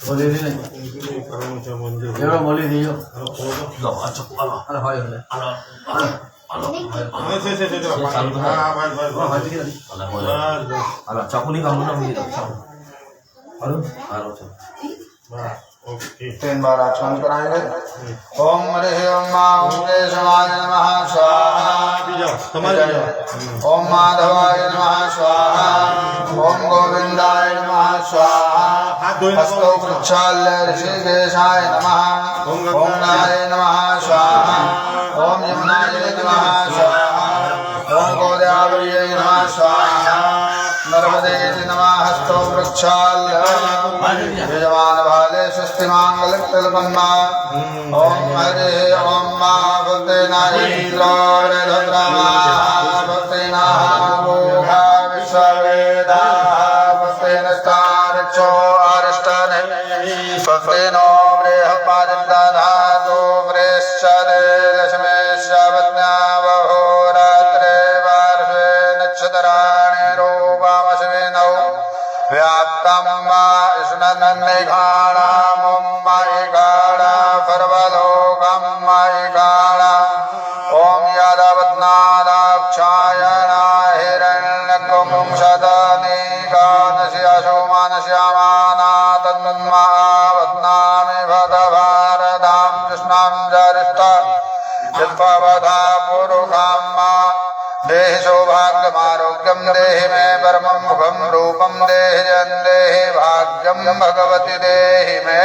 बोले नहीं एवढं बोले नहीं जो लो अच्छा अरे हाय हाय अला चाकूनी काम ना मुझे तीन बार आचमन कराएंगे। ओम हरि ओम ओम केशवाय नमः स्वाहा। ओम माधवाय नमः स्वाहा। ओम गोविंदाय नमः स्वाहा। हस्तो प्रक्षाल्य ऋषिकेशाय नमः। ओम नाय नमः स्वाहा। ओम यमुनाय नमः स्वाहा। ओम गोदावरी नमः स्वाहा। नर्मदे नमः हस्तो प्रक्षाल्य यजमान भाले स्वस्ति मांगल तिलकन्मा। ओम हरे ओम मा भक्ते नारीन्द्रो रधब्रमा भक्ते नागोघा विश्ववेदा भक्ते नस्तारक्षो आरिष्टाने भक्ते नो बृहपादिदाधातो वृश्चरे लक्ष्मेश्वरज्ञा वहोरात्रे वार्षे नक्षत्राणि रोपामश्विनौ व्याप्तं वा कृष्णनन्मेघाणां मयिकाणा सर्वलोकं मयिकाणा। ओम यादवत्नादाक्षायणा हिरण्यकुंशदनीकानस्याशो मानस्यामाना तन्मन्मावत्नामि भगभारदां कृष्णां जरिष्ठा यद्भवधा पुरुषां मा देहि सौभाग्यमारोग्यं देहि मे परमं मुखं रूपं देहि जन देहि भाग्यं भगवति देहि मे।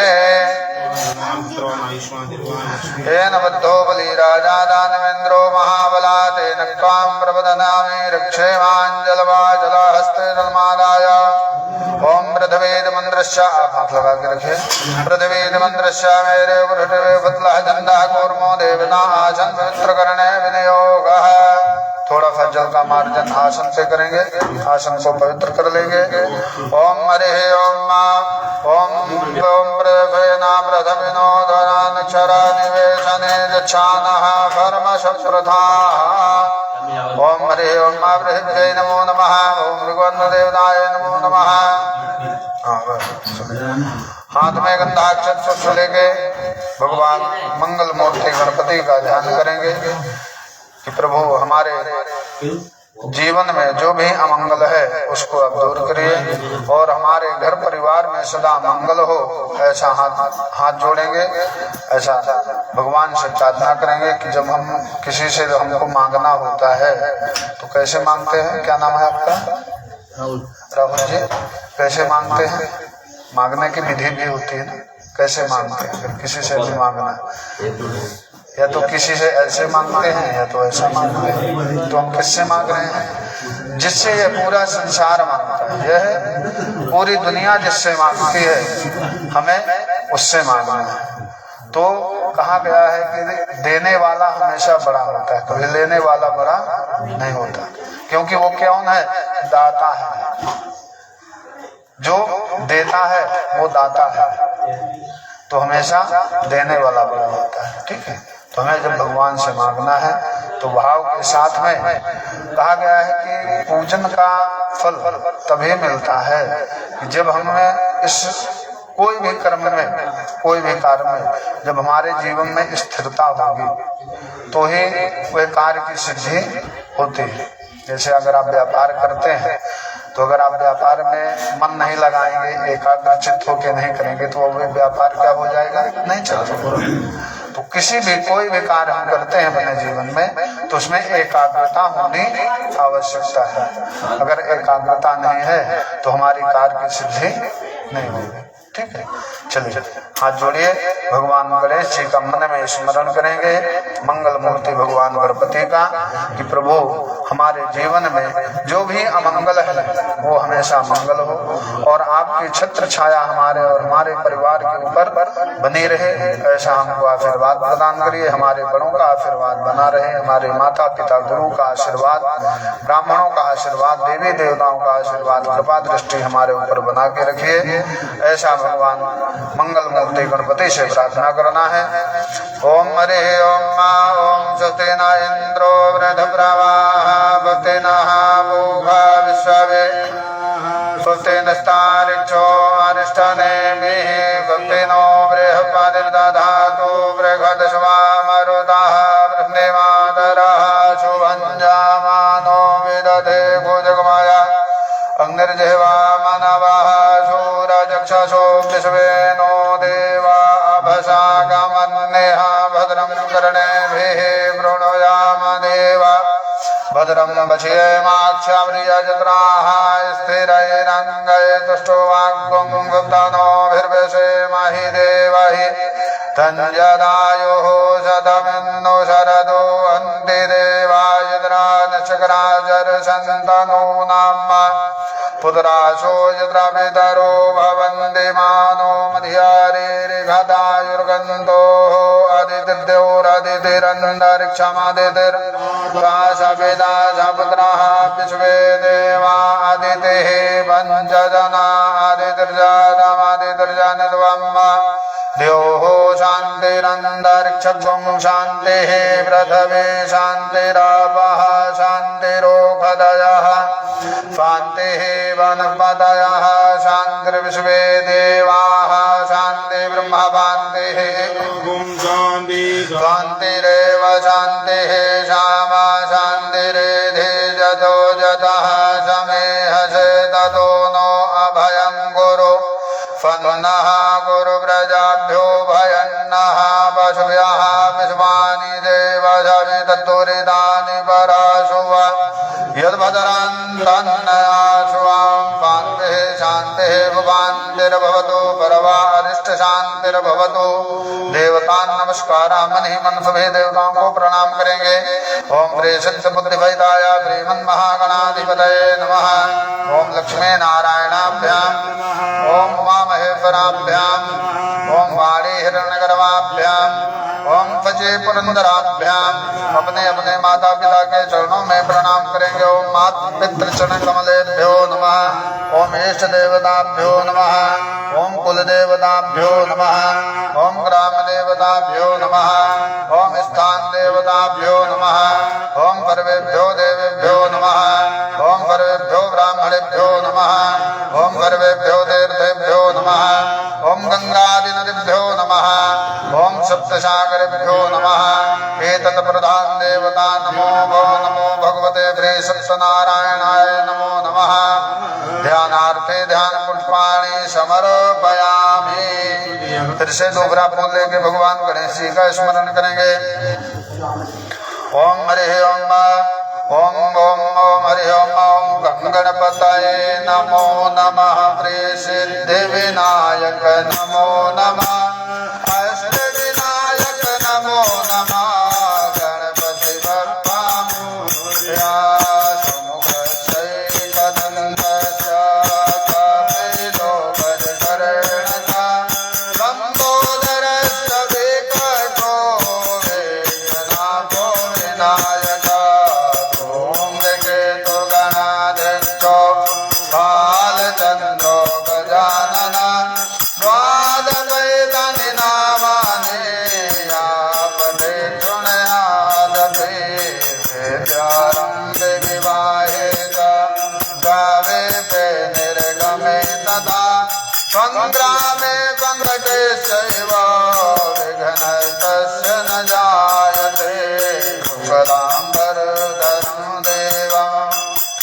येन बद्धो बलिराजा दानवेन्द्रो महाबला तेन त्वां प्रबदनामि रक्षेमाञ्जलवाजलहस्ते जलमादाय। ओम पृथ्वीद मंत्रस्य हाथ लगा के रखे। पृथ्वीद मंत्रस्य मेरे पृथ्वी फतलह जंदा कूर्मो देवना आसन पवित्र करणे विनियोगः। थोड़ा सा जल का मार्जन आसन से करेंगे, आसन को पवित्र कर लेंगे। ओम हरि ओम ओम ओम प्रभेना प्रथमिनो धनाक्षरा निवेशने गच्छानः कर्म सप्रथा। ओम हरि ओम बृहस्पतये नमो नमः। ओम भगवन् देवताय नमो नमः। हाथ में गंधाक्षत लेके भगवान मंगल मूर्ति गणपति का ध्यान करेंगे कि प्रभु हमारे जीवन में जो भी अमंगल है उसको आप दूर करिए और हमारे घर परिवार में सदा मंगल हो। ऐसा हाथ जोड़ेंगे, ऐसा भगवान से प्रार्थना करेंगे कि जब हम किसी से हमको मांगना होता है तो कैसे मांगते हैं। क्या नाम है आपका? राहुल जी। कैसे मांगते हैं? मांगने की विधि भी होती है ना, कैसे मांगते हैं? किसी से भी मांगना या तो किसी से ऐसे मांगते हैं या तो ऐसा मांगते हैं। तो हम किससे मांग रहे हैं? जिससे ये पूरा संसार मांगता है, यह पूरी दुनिया जिससे मांगती है हमें उससे मांगना है। तो कहा गया है कि देने वाला हमेशा बड़ा होता है, कभी लेने वाला बड़ा नहीं होता, क्योंकि वो कौन है? दाता है। जो देता है वो दाता है, तो हमेशा देने वाला बड़ा होता है। ठीक है, तो हमें जब भगवान से मांगना है तो भाव के साथ में कहा गया है कि पूजन का फल तभी मिलता है कि जब हमें इस कोई भी कर्म में, कोई भी कार्य में जब हमारे जीवन में स्थिरता होगी तो ही वह कार्य की सिद्धि होती है। जैसे अगर आप व्यापार करते हैं तो अगर आप व्यापार में मन नहीं लगाएंगे, एकाग्रचित्त होकर नहीं करेंगे तो वो व्यापार क्या हो जाएगा? नहीं चलेगा। तो किसी भी कोई भी कार्य हम करते हैं अपने जीवन में तो उसमें एकाग्रता होनी आवश्यकता है। अगर एकाग्रता नहीं है तो हमारी कार्य की सिद्धि नहीं होगी। ठीक है, चलिए हाथ जोड़िए। भगवान गणेश जी का मन में स्मरण करेंगे, मंगल मूर्ति भगवान गणपति का, कि प्रभु हमारे जीवन में जो भी अमंगल है वो हमेशा मंगल हो और आपकी छत्र छाया हमारे और हमारे परिवार के ऊपर बनी रहे। ऐसा हमको आशीर्वाद प्रदान करिए। हमारे बड़ों का आशीर्वाद बना रहे, हमारे माता पिता गुरु का आशीर्वाद, ब्राह्मणों का आशीर्वाद, देवी देवताओं का आशीर्वाद, कृपा दृष्टि हमारे ऊपर बना के रखिए। ऐसा भगवान मंगल मूर्ति गणपति से प्रार्थना करना है। ओम हरि ओम ओम सतेना इंद्रो वृद्धप्रवाह भक्तेना भूभा विश्ववे सुप्तेनस्तारिक्षो अरिष्टनेमिः गुप्तेनो बृहस्पतिर्दधातु बृहदश्वामरुतः बृह्नेमातरः शुभञ्जामानो विदधे भुजगमया अग्निर्जिह्वा मनवः शूरचक्षुषो विश्वेनो देवा अभसागमन्नेह भद्रं कर्णेभिः वृणुयाम देवा भद्रं वक्ष्येमाक्षाम्रियजत्राः स्थिरैरङ्गैस्तुष्टो वाग्गुं गुप्तनोभिर्विषेमहि देवहि तञ्जदायुः शतमिन्नो शरदो अन्ति देवायद्रा नक्षत्राजर्षन्तनो नाम पुत्राशो यत्र पितरो भवन्ति मानो मध्यारेरिघटायुर्गन्धोः अदितिर्देवोरदितिरन्तरिक्षमदितिर्काशपिता च पुत्रः विश्वे देवा अदितिः पञ्चजना अदितिर्जातमदितिर्जनित्वम् द्योः शान्तिरन्तरिक्षं शान्तिः पृथिवी शान्तिरापः शान्तिरोषधयः शान्तिः वनस्पतयः शान्तिर्विश्वे देवाः शान्ति ब्रह्म शान्तिः शान्तिरेव शान्तिः श्यामा शान्तिरेधि जतो जतः समेहसे ततो नो अभयं कुरु फन्नः कुरु प्रजाभ्यो भयन्नः पशुभ्यः विश्वानि देवशवितत्तुरितानि पराशुव यद्भद्रं तन्नयाशुवां शान्तिः शान्तिः भवान्तिर्भवतु परवा अरिष्टशान्तिर्भवतु। देवतान् नमस्कार मनि मन सभी देवताओं को प्रणाम करेंगे। ओम प्रेषित बुद्धिभैदाय श्रीमन्महागणाधिपतये नमः। ओम लक्ष्मी नारायणाभ्याम ओम उमा महेश्वराभ्याम ओम वाणी हिरण्यगर्भाभ्याम ओम फजे पुरंदराभ्याम। अपने अपने माता पिता के चरणों में प्रणाम करेंगे। ओम मातृ पितृ चरण कमलेभ्यो नमः। ओम इष्ट देवताभ्यो नमः। ओम कुल देवताभ्यो नमः। ओम ग्राम देवताभ्यो नमः। ओम स्थान देवताभ्यो नमः। ओम सर्वेभ्यो देवेभ्यो नमः। ओम सर्वेभ्यो ब्राह्मणेभ्यो नमः। ओम सर्वेभ्यो तीर्थेभ्यो नमः। ओम गंगादि नदीभ्यो नमः। ओम सप्तसागरेभ्यो नमः। एतत् प्रधान देवता नमो नमो भगवते श्री सत्यनारायणाय नमो नमः। ध्यानार्थे ध्यान पुष्पाणि समर्पयामि। फिर से दोहरा फूल लेके भगवान गणेश जी का स्मरण करेंगे। ओम हरि ओम ओम ओम ओम हरि ओम ओम गणपतये नमो नमः। प्रिय सिद्धि विनायक नमो नमः। अष्ट विनायक नमो नमः। गणपति बप्पा मोरया। सुमुख सैकदंत कपिलो गजकर्णका। लंबोदर विकटो वेदनाथो विनायक। धूम्रकेतु गणाध्यक्षो बालचन्द्रो गजानन। द्वादशैतानि नामानि यावते शृणुयादपि। विद्यारम्भे विवाहे च गावेपे निर्गमे तदा। सङ्ग्रामे सङ्कटेश्चैव विघ्नस्तस्य न जायते। शुक्लाम्बरधरं देवं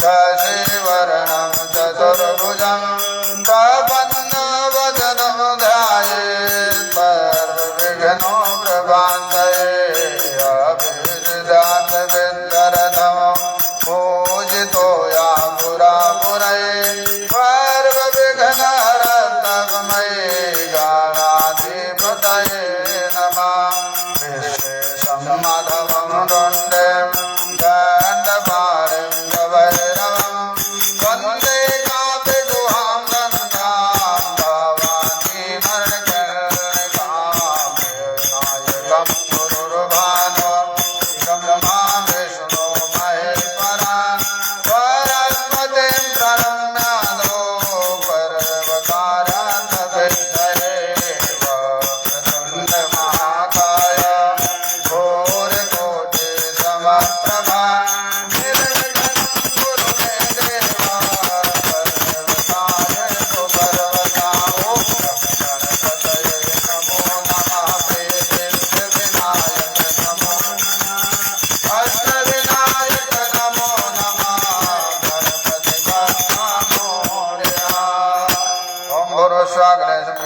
शशिवर्णं चतुर्भुजं प्रपन्नवदनं ध्यायेत् सर्वविघ्नो प्रशान्तये। अभिजात विद्यार्थं पूजितो या पुरापुरये। सर्वविघ्नहरतमये गणाधिपतये नमः। विश्वेशं माधवं दण्डं दण्डपाणिं गभैरवं वन्दे कापिगुहां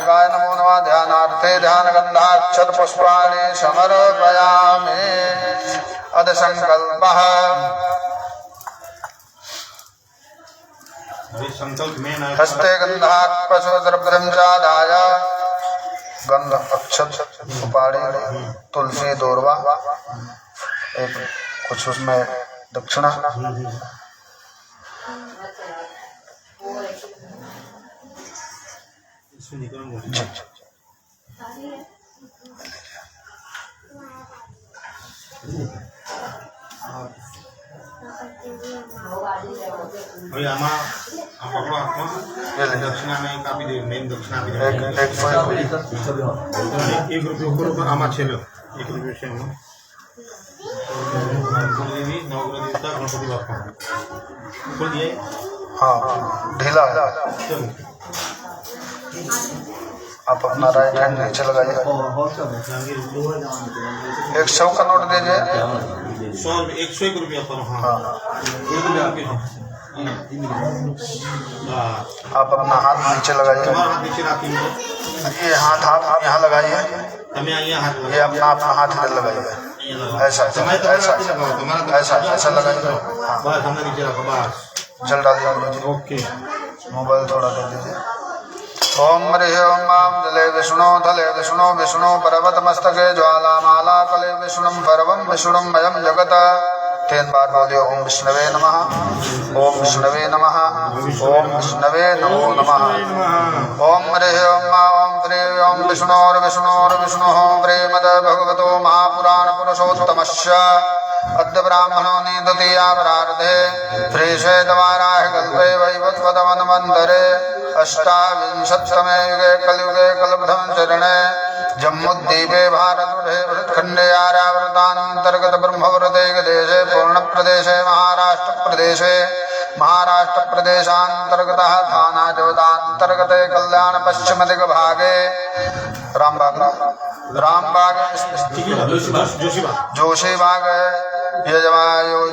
शिवाय नमो नमः। ध्यानार्थे ध्यानगन्धाक्षत पुष्पाणि समर्पयामि। अद संकल्पः हस्ते गन्धाक्षतद्रव्यं चादाय गंध अक्षत सुपारी तुलसी दोरवा एक कुछ उसमें दक्षिणा दक्षिणा में काफी देर मेन दक्षिणा भी एक रुपये आमा छेलो 1 रुपये से कुलदेवी नवग्रह देवता गणपति बापा खोल दिए। हाँ ढीला है। आप अपना राइट हैंड नीचे लगाइए। 100 का नोट दीजिए। 101 रुपया पर। हाँ आप अपना हाथ नीचे लगाइए। ये हाथ आप यहाँ लगाइए। ये अपना हाथ इधर लगाइए। ऐसा ऐसा ऐसा लगाइए। जल डालिए। ओके मोबाइल थोड़ा दे दीजिए। ओम हरि ओम माम जले विष्णु थले विष्णु विष्णु पर्वत मस्तके ज्वाला माला कले विष्णु पर्वम विष्णु मयम जगत। 3 बार बोलिए ओम विष्णवे नमः। ओम विष्णवे नमः। ओम विष्णवे नमो नमः। ओम हरि ओम मा ओम प्रे ओम विष्णोर विष्णोर विष्णुः प्रेमद भगवतो महापुराण पुरुषोत्तमस्य अद्य ब्राह्मणो निदतीयावरार्धे श्रीश्वेतवाराह कल्पे वैवस्वतमन्वन्तरे अष्टाविंशत्तमे युगे कलियुगे कल्पधम चरणे जम्मुद्वीपे भारतवर्षे भरतखण्डे आर्यावर्तान्तर्गत ब्रह्मवृते देशे पूर्णप्रदेशे महाराष्ट्रप्रदेशान्तर्गतः थाना जवदान्तर्गते कल्याण पश्चिम दिग्भागे रामबाग जोशीबाग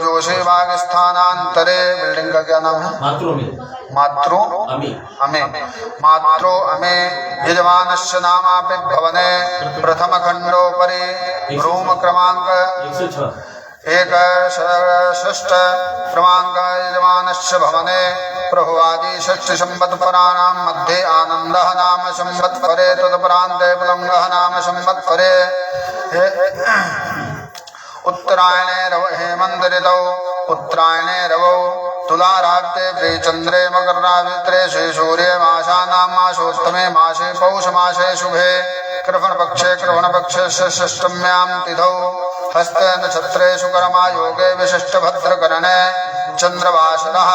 जोशीबाग स्थानांतरे। बिल्डिंग का क्या नाम है? मात्रो अमे यजमानस्य नामापि भवने प्रथम खंडोपरि रूम क्रमांक 1 क्रमांक यजमानस्य भवने प्रभुवादी षष्ठी संवत्सराणां मध्ये आनंदः नाम संवत्सरे तदुपरान्ते प्लवंगः नाम संवत्सरे उत्तरायणे रव हेमन्त ऋतौ उत्तरायणे रवौ तुलाराब्दे प्रियचन्द्रे मकररावित्रे श्रीसूर्ये मासानां मासोत्तमे मासे पौषमासे शुभे कृष्णपक्षे षष्ठम्यां तिथौ हस्ते नक्षत्रे शुकरमा योगे विशिष्टभद्रकरणे चन्द्रवासरः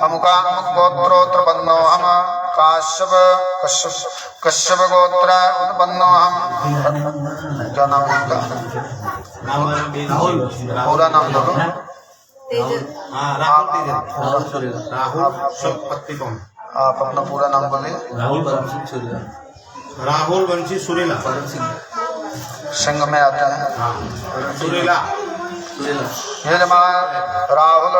अमुकामुगोत्रोत्पन्नोऽहम् कश्यप गोत्र उत्पन्नोऽहम्। क्या नाम है उनका? पूरा नाम बोलो। आप अपना पूरा नाम बोलिए। राहुल वंशी सुरेला सिंह में आते हैं। सुरेला यजमान राहुल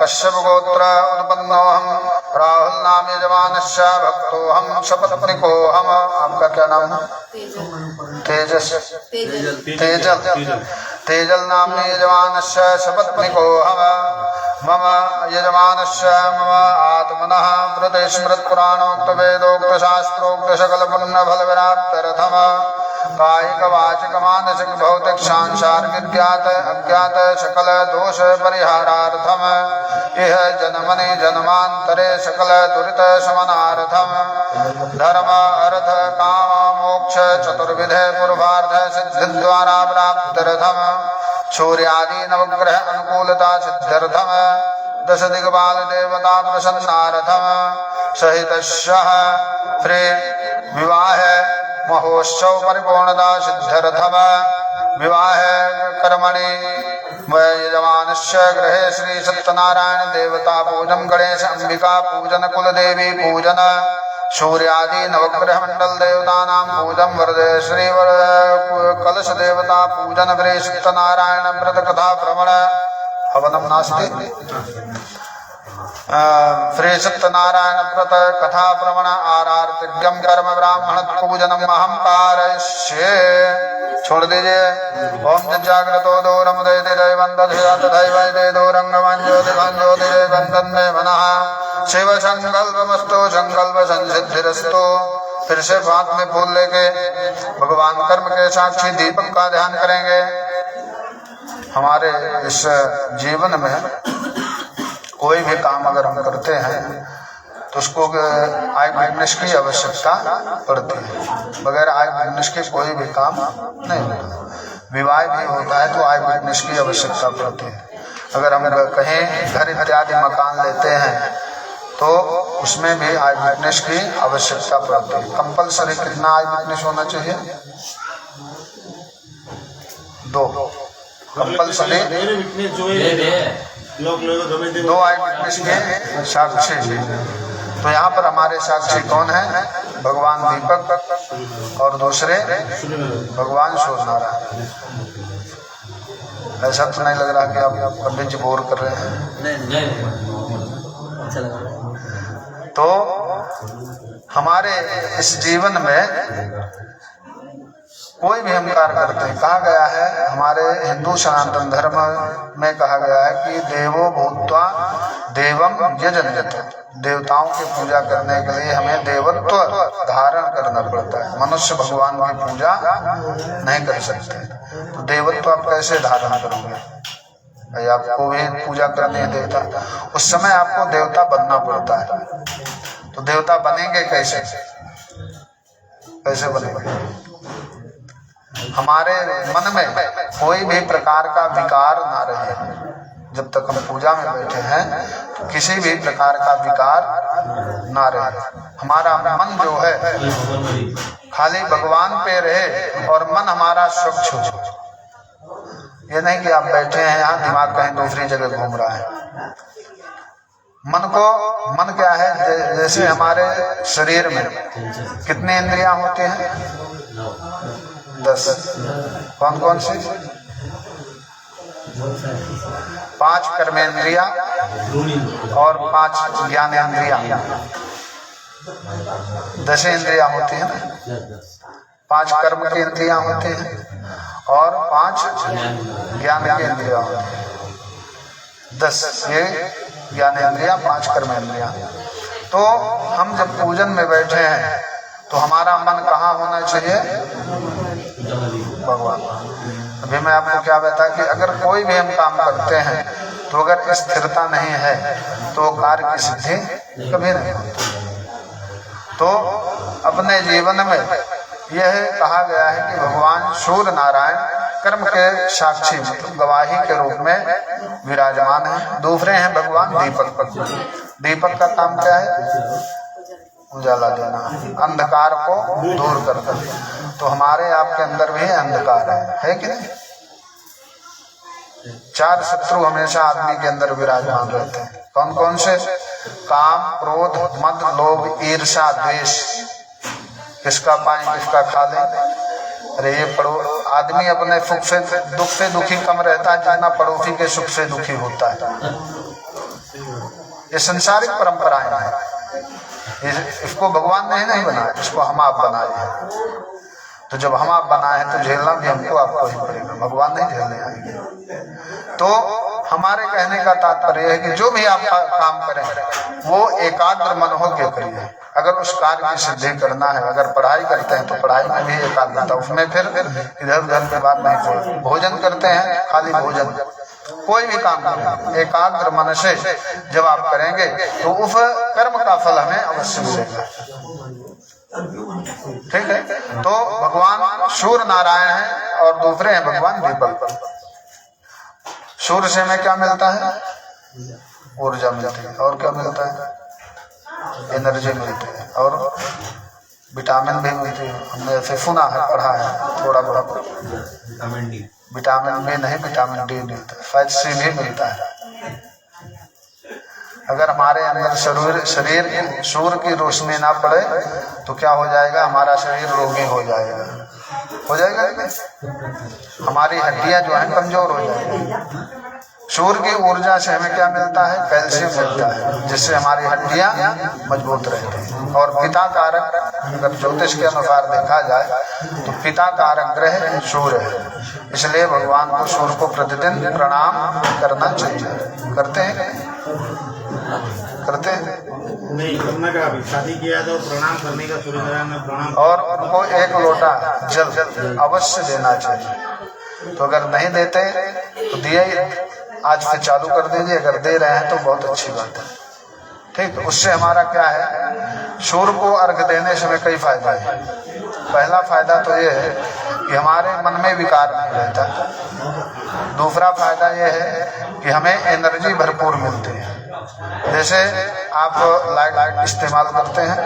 कश्यप गोत्र उत्पन्नोऽहम् राहुल नाम यजमानस्य भक्तोऽहम् सपत्नीकोऽहम्। आपका क्या नाम है? तेजल नाम यजमानस्य सपत्नीकोऽहम्। मम यजमानस्य मम आत्मनः व्रते स्मृतपुराणोक्त वेदोक्त शास्त्रोक्त सकल पुण्य फल विराप्त्यर्थम कायिक वाचिक मानसिक भौतिक सांसारिक ज्ञात अज्ञात सकल दोष परिहारार्थम इह जन्मनि जन्मांतरे सकल दुरित शमनार्थम धर्म अर्थ काम मोक्ष चतुर्विधे पूर्वार्थ सिद्धि द्वारा प्राप्त्यर्थम सूर्यादि नवग्रह अनुकूलता सिद्ध्यर्थम 10 दिग्बाल देवता प्रसन्नार्थम सहितस्य विवाह महोत्सव परिपूर्णता सिद्ध्यर्थम विवाह कर्मणि यजमानस्य गृहे श्री सत्यनारायण देवता पूजन गणेश अंबिका पूजन कुलदेवी पूजन सूर्यादि नवग्रह मंडल देवतानां पूजन वरदे श्री कलश देवता पूजन श्री सत्यनारायण व्रत कथा भ्रमण हवनम नास्ति। श्री सत्यनारायण व्रत कथा प्रवण आरार्तिज्ञम कर्म ब्राह्मण पूजनम अहम कारयिष्ये। छोड़ दीजिए। ओम जागृतो दूरम दूरंगमंज्योतिगंज्योतिगंज्योतिगंधन्मे मनः शिव संकल्पमस्तु संकल्प संसिद्धिरस्तु। फिर से हाथ में फूल लेके भगवान कर्म के साक्षी दीपक का ध्यान करेंगे। हमारे इस जीवन में कोई भी काम अगर हम करते हैं तो उसको आई विटनेस की आवश्यकता पड़ती है। बगैर आई विटनेस के कोई भी काम नहीं होता। विवाह भी होता है तो आई विटनेस की आवश्यकता पड़ती है। अगर हम कहीं घर इत्यादि मकान लेते हैं तो उसमें भी आई विटनेस की आवश्यकता पड़ती है। कंपलसरी कितना आई विटनेस होना चाहिए? 2 कंपलसरी 2 आई विटनेस के साक्षी। तो यहाँ पर हमारे साक्षी कौन है? भगवान दीपक और दूसरे भगवान सूर्यनारायण। ऐसा तो नहीं लग रहा कि आप पंडित जी बोर कर रहे हैं? नहीं। अच्छा लग रहा है। तो हमारे इस जीवन में कोई भी हम कार्य करते हैं, कहा गया है हमारे हिंदू सनातन धर्म में कहा गया है कि देवो भूत्वा देवम यजन्यत। देवताओं की पूजा करने के लिए हमें देवत्व धारण करना पड़ता है। मनुष्य भगवान की पूजा नहीं कर सकते। तो देवत्व आप कैसे धारण करोगे? भाई आपको भी पूजा करनी है देवता, उस समय आपको देवता बनना पड़ता है। तो देवता बनेंगे कैसे? कैसे बनेंगे? हमारे मन में कोई भी प्रकार का विकार ना रहे। जब तक हम पूजा में बैठे हैं तो किसी भी प्रकार का विकार ना रहे। हमारा मन जो है खाली भगवान पे रहे और मन हमारा स्वच्छ हो। ये नहीं कि आप बैठे हैं यहाँ दिमाग कहीं दूसरी जगह घूम रहा है। मन क्या है? जैसे हमारे शरीर में कितनी इंद्रियां होती हैं? 10। कौन कौन सी? 5 कर्मेंद्रिया और 5 ज्ञानेंद्रिया। 10 इंद्रियां होती है ना। 5 कर्म की इंद्रियां होती हैं और 5 ज्ञान की इंद्रियां होती हैं। 10 ये ज्ञानेंद्रिया, 5 कर्मेंद्रिया। तो हम जब पूजन में बैठे हैं तो हमारा मन कहाँ होना चाहिए? भगवान। अभी मैं आपको क्या बताया कि अगर कोई भी हम काम करते हैं तो अगर स्थिरता नहीं है तो कार्य की सिद्धि कभी नहीं होती। तो अपने जीवन में यह कहा गया है कि भगवान सूर्य नारायण कर्म के साक्षी मतलब गवाही के रूप में विराजमान है। दूसरे हैं भगवान दीपक। दीपक का काम क्या है? उजाला देना, अंधकार को दूर करना। तो हमारे आपके अंदर भी अंधकार है कि नहीं? 4 शत्रु हमेशा आदमी के अंदर विराजमान रहते हैं। कौन कौन से? काम, क्रोध, मद, लोभ, ईर्ष्या, द्वेष। किसका पानी किसका खा ले। अरे ये आदमी अपने सुख से दुख से दुखी कम रहता है जितना पड़ोसी के सुख से दुखी होता है। ये संसारिक परंपराएं हैं। इसको भगवान ने नहीं बनाया, इसको हम आप बनाए हैं। तो जब हम आप बनाए हैं तो झेलना भी हमको आपको ही पड़ेगा। भगवान नहीं झेलने आएंगे। तो हमारे कहने का तात्पर्य है कि जो भी आप काम करें वो एकाग्र मन होकर करिए। अगर उस कार्य की सिद्धि करना है, अगर पढ़ाई करते हैं तो पढ़ाई में भी एकाग्रता, उसमें फिर इधर उधर की बात नहीं करें। भोजन करते हैं खाली भोजन, कोई भी काम करें एकाग्र मन से जब आप करेंगे तो उस कर्म का फल हमें अवश्य मिलेगा। ठीक है। तो भगवान सूर्य नारायण है और दूसरे हैं भगवान दीपक। सूर्य से हमें क्या मिलता है? ऊर्जा मिलती है। और क्या मिलता है? एनर्जी मिलती है और विटामिन भी मिलती है। हमने ऐसे सुना है, पढ़ा है थोड़ा बड़ा। विटामिन बी नहीं, विटामिन डी मिलता है। फैट सी भी मिलता है। अगर हमारे अंदर शरीर सूर्य की रोशनी ना पड़े तो क्या हो जाएगा? हमारा शरीर रोगी हो जाएगा। हो जाएगा कि नहीं? हमारी हड्डियां जो हैं कमजोर हो जाएगी। सूर्य की ऊर्जा से हमें क्या मिलता है? कैल्शियम मिलता है, जिससे हमारी हड्डियां मजबूत रहती हैं। और पिता कारक, अगर ज्योतिष के अनुसार देखा जाए तो पिता कारक ग्रह सूर्य है, इसलिए भगवान को सूर्य को प्रतिदिन प्रणाम करना चाहिए। करते हैं? करते हैं? नहीं करना का, अभी शादी किया तो प्रणाम करने का, सूर्य नारायण में प्रणाम, और उनको एक लोटा जल अवश्य देना चाहिए। तो अगर नहीं देते तो दिया ही, आज से चालू कर दीजिए। अगर दे रहे हैं तो बहुत अच्छी बात है, ठीक। उससे हमारा क्या है? सूर्य को अर्घ देने से हमें कई फायदा है। पहला फायदा तो ये है कि हमारे मन में विकार नहीं रहता। दूसरा फायदा ये है कि हमें एनर्जी भरपूर मिलती है। जैसे आप लाइट इस्तेमाल करते हैं,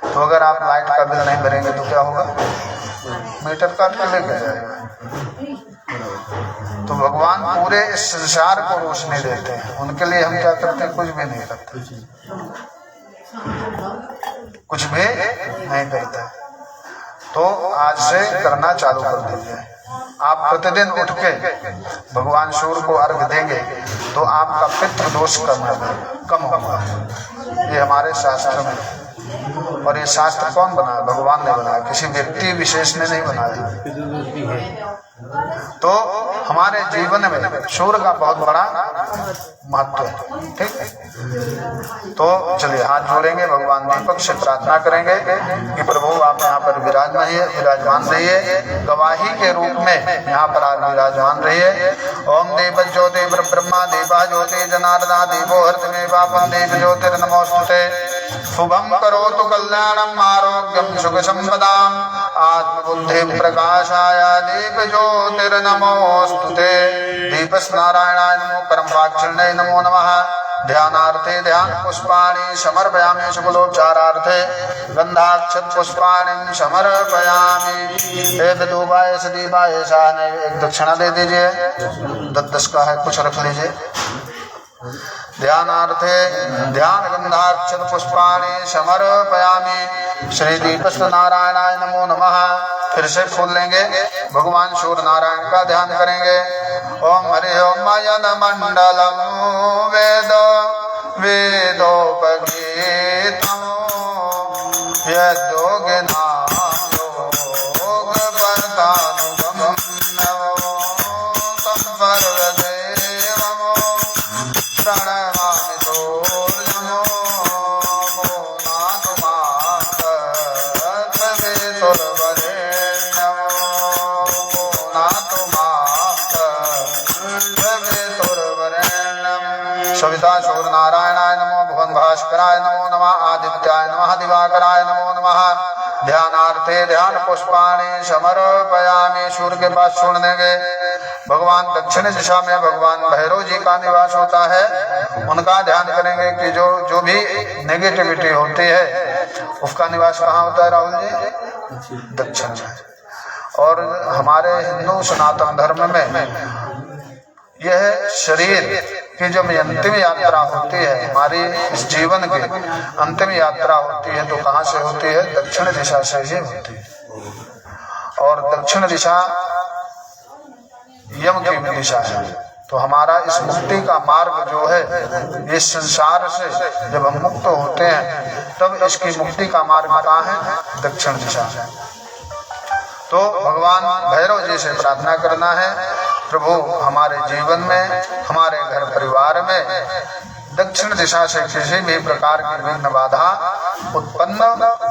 तो अगर आप लाइट का बिल नहीं भरेंगे तो क्या होगा? मीटर काट के लेके जाएगा। तो भगवान पूरे इस संसार को रोशनी देते हैं, उनके लिए हम क्या करते हैं? कुछ भी नहीं करते, कुछ भी नहीं करते। तो आज से करना चालू कर दीजिए। आप प्रतिदिन उठ के भगवान सूर्य को अर्घ देंगे तो आपका पितृ दोष कम होगा। ये हमारे शास्त्र में है। और ये शास्त्र कौन बनाया? भगवान ने बनाया, किसी व्यक्ति विशेष ने नहीं बनाया। तो हमारे जीवन में सूर्य का बहुत बड़ा महत्व है, ठीक। तो चलिए हाथ जोड़ेंगे, भगवान दीपक से प्रार्थना करेंगे कि प्रभु आप यहाँ पर विराजमान रहिए, गवाही के रूप में यहाँ पर आज विराजमान रहिए। ओम देव ज्योति ब्रह्मा देवा ज्योति जनार्दना देवो हर्तमे पापम देव ज्योतिर्नमोस्तुते शुभम करोतु कल्याणम आरोग्यम सुख संपदाम आत्मबुद्धि प्रकाशाय दीप ज्योतिर्नमोस्तुते। दीपस् नारायणाय नमो परम वाक्चरणे नमो नमः। ध्यानार्थे ध्यान पुष्पाणि समर्पयामि, शुभोपचारार्थे गंधाक्षत पुष्पाणि समर्पयामि। एक दूबाय सदीबाय शाह, एक दक्षिणा दे दीजिए, 10 का है, कुछ रख लीजिए। ध्यानार्थे ध्यान गंधाक्षत पुष्पाणि समर्पयामि। श्री दीपस्थ नारायणाय नमो नमः। फिर से फूल लेंगे, भगवान सूर्य नारायण का ध्यान करेंगे। ओम हरि ओम यन मंडलम वेद वेदोपगीतम यद्योगिनाम योग वर्तानुगम तम सर्वदेवम प्रणमामि सूर्यमो सविता सूर्य नारायणाय नमो, भुवन भास्कराय नमो नमः, आदित्याय नमः, दिवाकराय नमो नमः। ध्यानार्थे ध्यान पुष्पाणि समर्पयामि। सूर्य के पास छोड़ देंगे। भगवान दक्षिण दिशा में भगवान भैरव जी का निवास होता है, उनका ध्यान करेंगे कि जो भी नेगेटिविटी होती है उसका निवास कहाँ होता है राहुल जी? दक्षिण में। और हमारे हिंदू सनातन धर्म में यह शरीर की जब अंतिम यात्रा होती है, हमारी इस जीवन की अंतिम यात्रा होती है, तो कहाँ से होती है? दक्षिण दिशा से ही होती है। और दक्षिण दिशा यम की दिशा है। तो हमारा इस मुक्ति का मार्ग जो है, इस संसार से जब हम मुक्त होते हैं तब इसकी मुक्ति का मार्ग कहाँ है? दक्षिण दिशा है। तो भगवान भैरव जी से प्रार्थना करना है, प्रभु हमारे जीवन में, हमारे घर परिवार में दक्षिण दिशा से किसी भी प्रकार की विघ्न बाधा उत्पन्न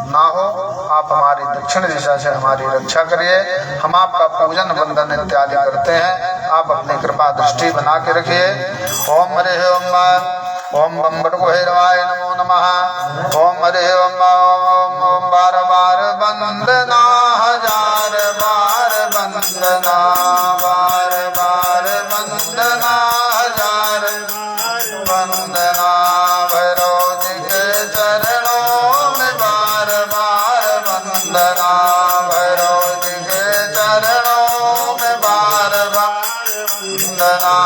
ना हो। आप हमारी दक्षिण दिशा से हमारी रक्षा करिए। हम आपका पूजन वंदन इत्यादि करते हैं, आप अपनी कृपा दृष्टि बना के रखिए। ओम हरे ओम बम बड़को भैरवाय नमो नमः। ओम हरे ओम बार बार वंदना, हजार बार वंदना, बार बार वंदना, हजार वंदना। भैरव जी के चरणों में बार बार वंदना, भैरव जी के चरणों में बार बार वंदना।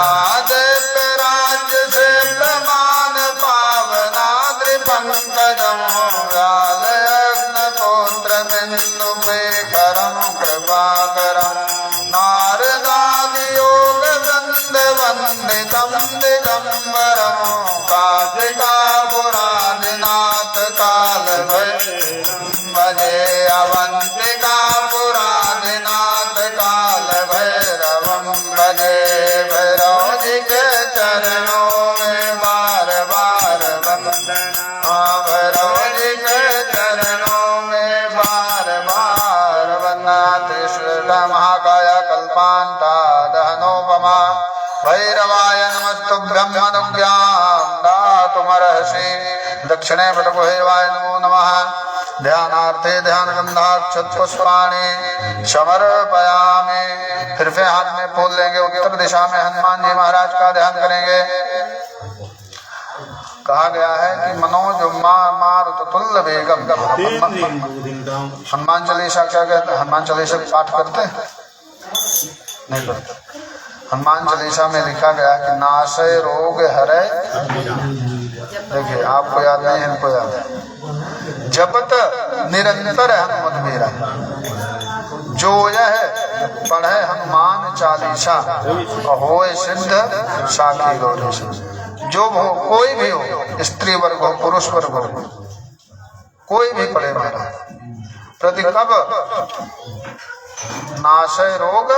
देव राज्य से प्रमाण पावना त्रिपंकजम व्याल यज्ञ पुत्र बिंदु पे भैरवं भजे अवंतिका पुरादिनाथ काल भैरवं भजे भैरव जी के चरणों में बार बार वंदना भैरव जी के चरणों में बार बार वंदना त्रिशूल महाकाय कल्पांता दहनोपमा भैरवाय नमस्तुभ्यं अनुज्ञां दातुमर्हसि दक्षिणे पटभैरवाय नमो नमः ध्यानार्थे ध्यानगंधाक्षपुष्पाणि समर्पयामि। फिर से हाथ में फूल लेंगे, उत्तर दिशा में हनुमान जी महाराज का ध्यान करेंगे। कहा गया है कि मनोज मारुत तुल्य वेगम। हनुमान चालीसा क्या कहते हैं? हनुमान चालीसा पाठ करते हैं? नहीं करते। हनुमान चालीसा में लिखा गया कि नाशय रोग हरै, देखिए आपको याद नहीं, इनको याद है, जपत निरंतर हनुमत मेरा। जो यह पढ़े हनुमान चालीसा होए सिद्ध साखी गौरी। जो हो, कोई भी हो, स्त्री वर्ग हो पुरुष वर्ग हो, कोई भी पढ़े महाराज प्रति कब नाशय रोग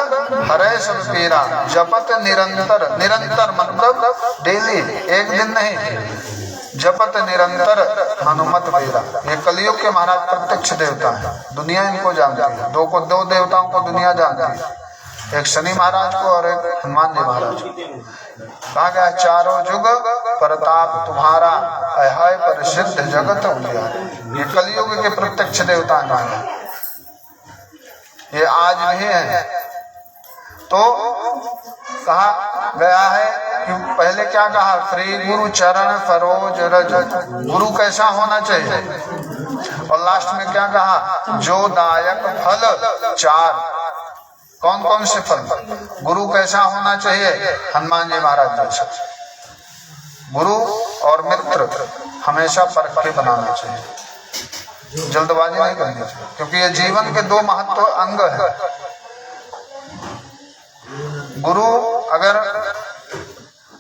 हरे सब पीरा जपत निरंतर। निरंतर मतलब डेली, एक दिन नहीं, जपत निरंतर हनुमत वीरा। ये कलयुग के महाराज प्रत्यक्ष देवता है, दुनिया इनको जानती है। दो देवताओं को दुनिया जानती है, एक शनि महाराज को और एक हनुमान जी महाराज को। कहा गया चारों जुग प्रताप तुम्हारा अहाय प्रसिद्ध जगत उजियारा। ये कलयुग के प्रत्यक्ष देवता है, ये आज भी है। तो कहा गया है कि पहले क्या कहा, श्री गुरु चरण सरोज रज। गुरु कैसा होना चाहिए? और लास्ट में क्या कहा, जो दायक फल चार। कौन कौन से फल? गुरु कैसा होना चाहिए? हनुमान जी महाराज जैसा। गुरु और मित्र हमेशा परख के बनाना चाहिए, जल्दबाजी नहीं करनी चाहिए, क्योंकि ये जीवन के दो महत्व अंग है। गुरु अगर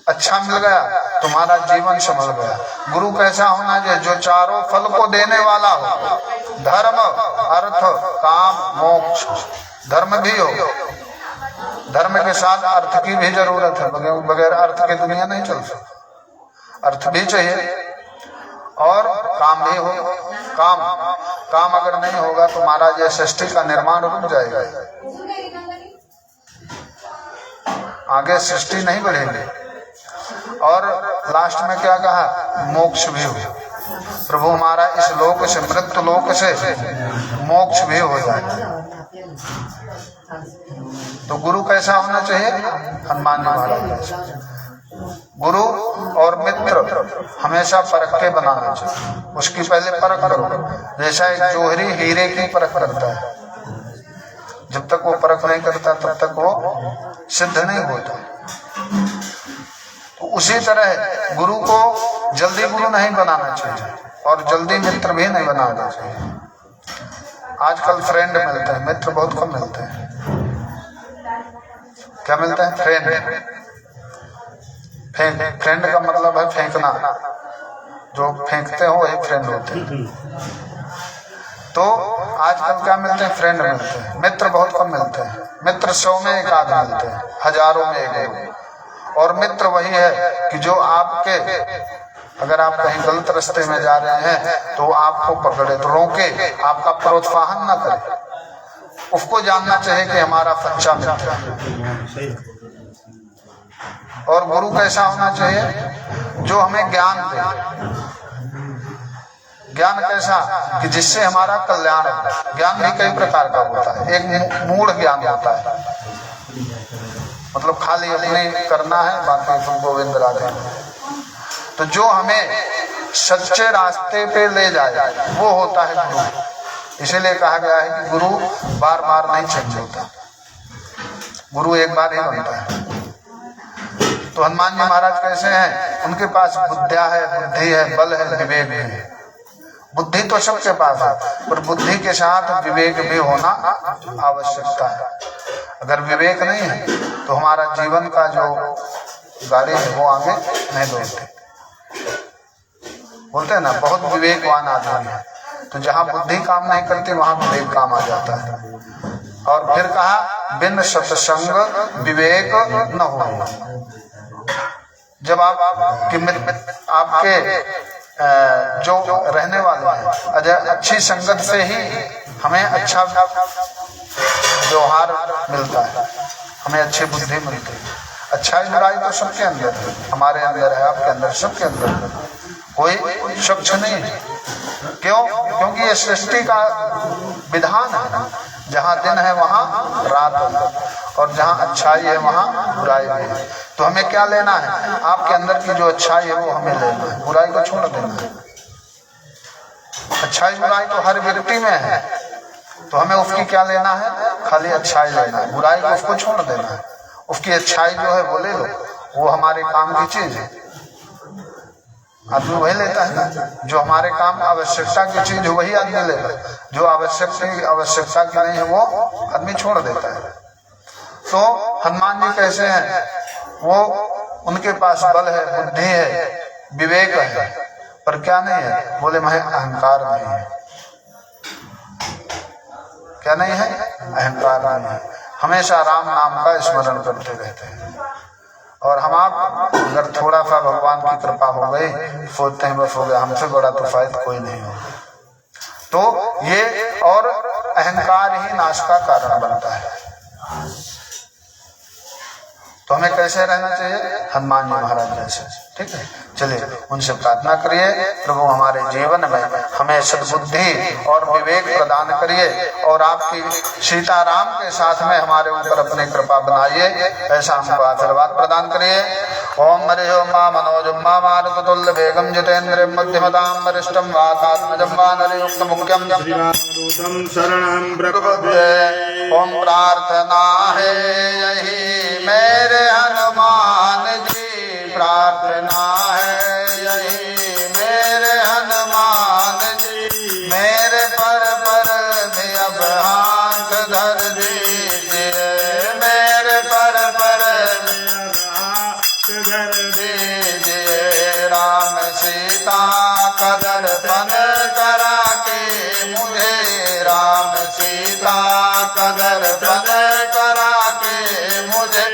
अच्छा मिल गया तुम्हारा जीवन संभल गया। गुरु कैसा होना चाहिए? जो चारों फल को देने वाला हो, धर्म अर्थ काम मोक्ष। धर्म भी हो, धर्म के साथ अर्थ की भी जरूरत है, बगैर अर्थ के दुनिया नहीं चल सकती। अर्थ भी चाहिए और काम भी हो। काम अगर नहीं होगा तो महाराज ये सृष्टि का निर्माण रुक जाएगा, आगे सृष्टि नहीं बढ़ेगी। और लास्ट में क्या कहा, मोक्ष भी हो। प्रभु हमारा इस लोक से, मृत्यु लोक से मोक्ष भी हो जाए। तो गुरु कैसा होना चाहिए? हनुमान जी महाराज जैसा। गुरु और मित्र हमेशा परख के बनाना चाहिए, उसकी पहले परख करो। जैसा एक जोहरी हीरे की परख करता है, जब तक वो परख नहीं करता तब तक वो सिद्ध नहीं होता। तो उसी तरह गुरु को जल्दी गुरु नहीं बनाना चाहिए और जल्दी मित्र भी नहीं बनाना चाहिए। आजकल फ्रेंड मिलते हैं, मित्र बहुत कम मिलते हैं। क्या मिलता है? फ्रेंड। फ्रेंड का मतलब है फेंकना, जो फेंकते हो वही फ्रेंड होते हैं। तो आजकल क्या मिलते हैं? फ्रेंड मिलते हैं, मित्र बहुत कम मिलते हैं। मित्र 100 में एक आध मिलते हैं, हजारों में एक। और मित्र वही है कि जो आपके, अगर आप कहीं गलत रास्ते में जा रहे हैं तो आपको पकड़े तो रोके, आपका प्रोत्साहन न करे। उसको जानना चाहिए कि हमारा सच्चा मित्र है। और गुरु कैसा होना चाहिए? जो हमें ज्ञान दे। ज्ञान कैसा? कि जिससे हमारा कल्याण हो। ज्ञान भी कई प्रकार का होता है। एक मूढ़ ज्ञान होता है, मतलब खाली अपने करना है, बाकी तुम गोविंद राधे। तो जो हमें सच्चे रास्ते पे ले जाए वो होता है गुरु। इसीलिए कहा गया है कि गुरु बार बार नहीं चेंज होता, गुरु एक बार ही बनता है। तो हनुमान जी महाराज कैसे हैं? उनके पास बुद्धिया है, बुद्धि है, बल है, विवेक भी है। बुद्धि तो सबके पास है, पर बुद्धि के साथ विवेक भी होना आवश्यकता है। अगर विवेक नहीं है तो हमारा जीवन का जो गाड़ी है वो आगे नहीं बढ़ती। बोलते हैं ना, बहुत विवेकवान आदमी है तो जहाँ बुद्धि काम नहीं करती वहां विवेक काम आ जाता है। और फिर कहा बिन सत्संग विवेक न हो। जब आपके जो रहने वाले हैं अच्छी संगत से ही हमें अच्छा व्यवहार मिलता है, हमें अच्छी बुद्धि मिलती है। अच्छाई बुराई तो सबके अंदर है, हमारे अंदर है, आपके अंदर, सबके अंदर है, कोई स्वच्छ नहीं है। क्यों? क्योंकि ये सृष्टि का विधान है, जहाँ दिन है वहाँ रात है, और जहाँ अच्छाई है वहाँ बुराई है। तो हमें क्या लेना है? आपके अंदर की जो अच्छाई है वो हमें लेना है, बुराई को छोड़ देना है। अच्छाई बुराई तो हर व्यक्ति में है, तो हमें उसकी क्या लेना है? खाली अच्छाई लेना है, बुराई को उसको छोड़ देना है। उसकी अच्छाई जो है वो ले लो, वो हमारे काम की चीज है। आदमी वही लेता है ना, जो हमारे काम आवश्यकता की चीज है वही आदमी लेता है, जो आवश्यकता की नहीं है वो आदमी छोड़ देता है। तो हनुमान जी कैसे हैं? वो उनके पास बल है, बुद्धि है, विवेक है, पर क्या नहीं है? बोले मैं अहंकार नहीं है। क्या नहीं है? अहंकार नहीं है। हमेशा राम नाम का स्मरण करते रहते हैं। और हम आप अगर थोड़ा सा भगवान की कृपा हो गई, सोचते हैं बस हो गया, हमसे बड़ा तो फायदा कोई नहीं होगा। तो ये और अहंकार ही नाश का कारण बनता है। तो हमें कैसे रहना चाहिए? हनुमान जी महाराज जैसे। ठीक है, चलिए उनसे प्रार्थना करिए, प्रभु हमारे जीवन में हमें सद्बुद्धि और विवेक प्रदान करिए, और आपकी सीताराम के साथ में हमारे ऊपर अपनी कृपा बनाइए, ऐसा हमको आशीर्वाद प्रदान करिए। ओम हरि ओम मा मनोजम मा मारुतुल्य वेगम जितेन्द्रिय मध्यमतां वरिष्ठं वातात्मजं वानरयुक्त मुख्यं शरणं प्रपद्ये। ओम प्रार्थना है यही मेरे हनुमान जी, प्रार्थना है यही मेरे हनुमान जी, मेरे पर भी अब हाथ धर दीजिए, मेरे पर भी अब हाथ धर दीजिए। राम सीता का दर्शन करा के मुझे, राम सीता का दर्शन करा के मुझे,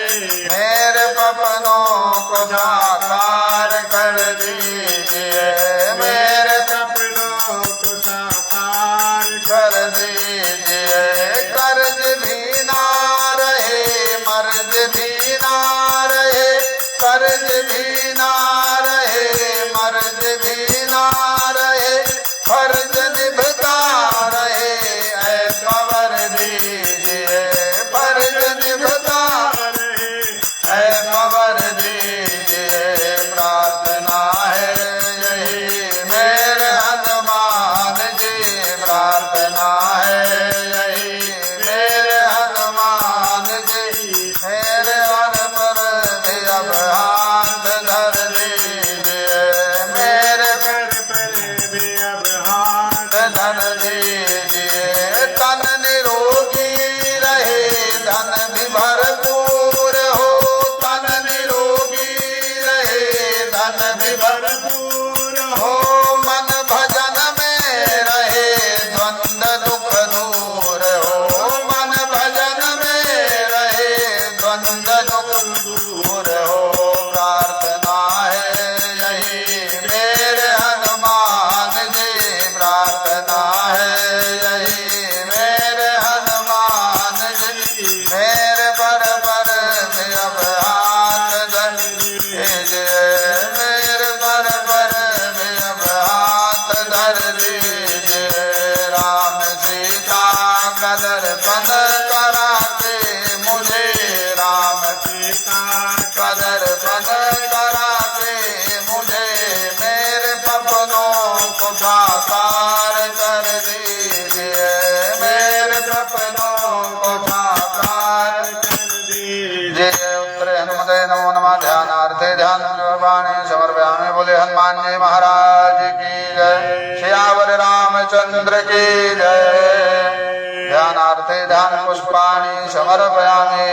मेरे सपनों को साकार कर दीजिए, मेरे सपनों को साकार कर दीजिए। कर्ज भी ना रहे, मर्ज भी ना रहे, कर्ज भी ना रहे, मर्ज भी ना रहे, फर्ज निभता रहे, ऐसा वर दीजिए, फर्ज निभता रहे, ऐसा वर दीजिए। प्रार्थना है यही मेरे हनुमान जी, प्रार्थना है यही मेरे हनुमान जी, मेरे वर पर भी अब हाथ धर दीजिए, मेरे पर भी अब हाथ धर दीजिए। तन निरोगी रहे, धन भी भरपूर हो, तन निरोगी रहे, धन भी भरपूर हो, मन भजन में रहे, द्वंद्व दुख दूर हो, मन भजन में रहे, द्वंद्व दुख दूर हो। प्रार्थना है यही मेरे हनुमान जी, प्रार्थना है यही मेरे हनुमान जी, मेरे पर भी अब हाथ धर दीजिए, मेरे पर भी अब हाथ धर दीजिए। राम सीता का दर्शन करा के मुझे, राम सीता का दर्शन करा के मुझे, मेरे सपनों को साकार कर दीजिए, मेरे सपनों को साकार कर दीजिए। उत्तरे हनुमते नमो नमः। ध्यानार्थे ध्यान वाणी समर्पयामि। बोले हनुमान जी महाराज की जय, सियावर रामचंद्र की जय। ध्यानार्थे ध्यान पुष्पाणि समर्पयामि।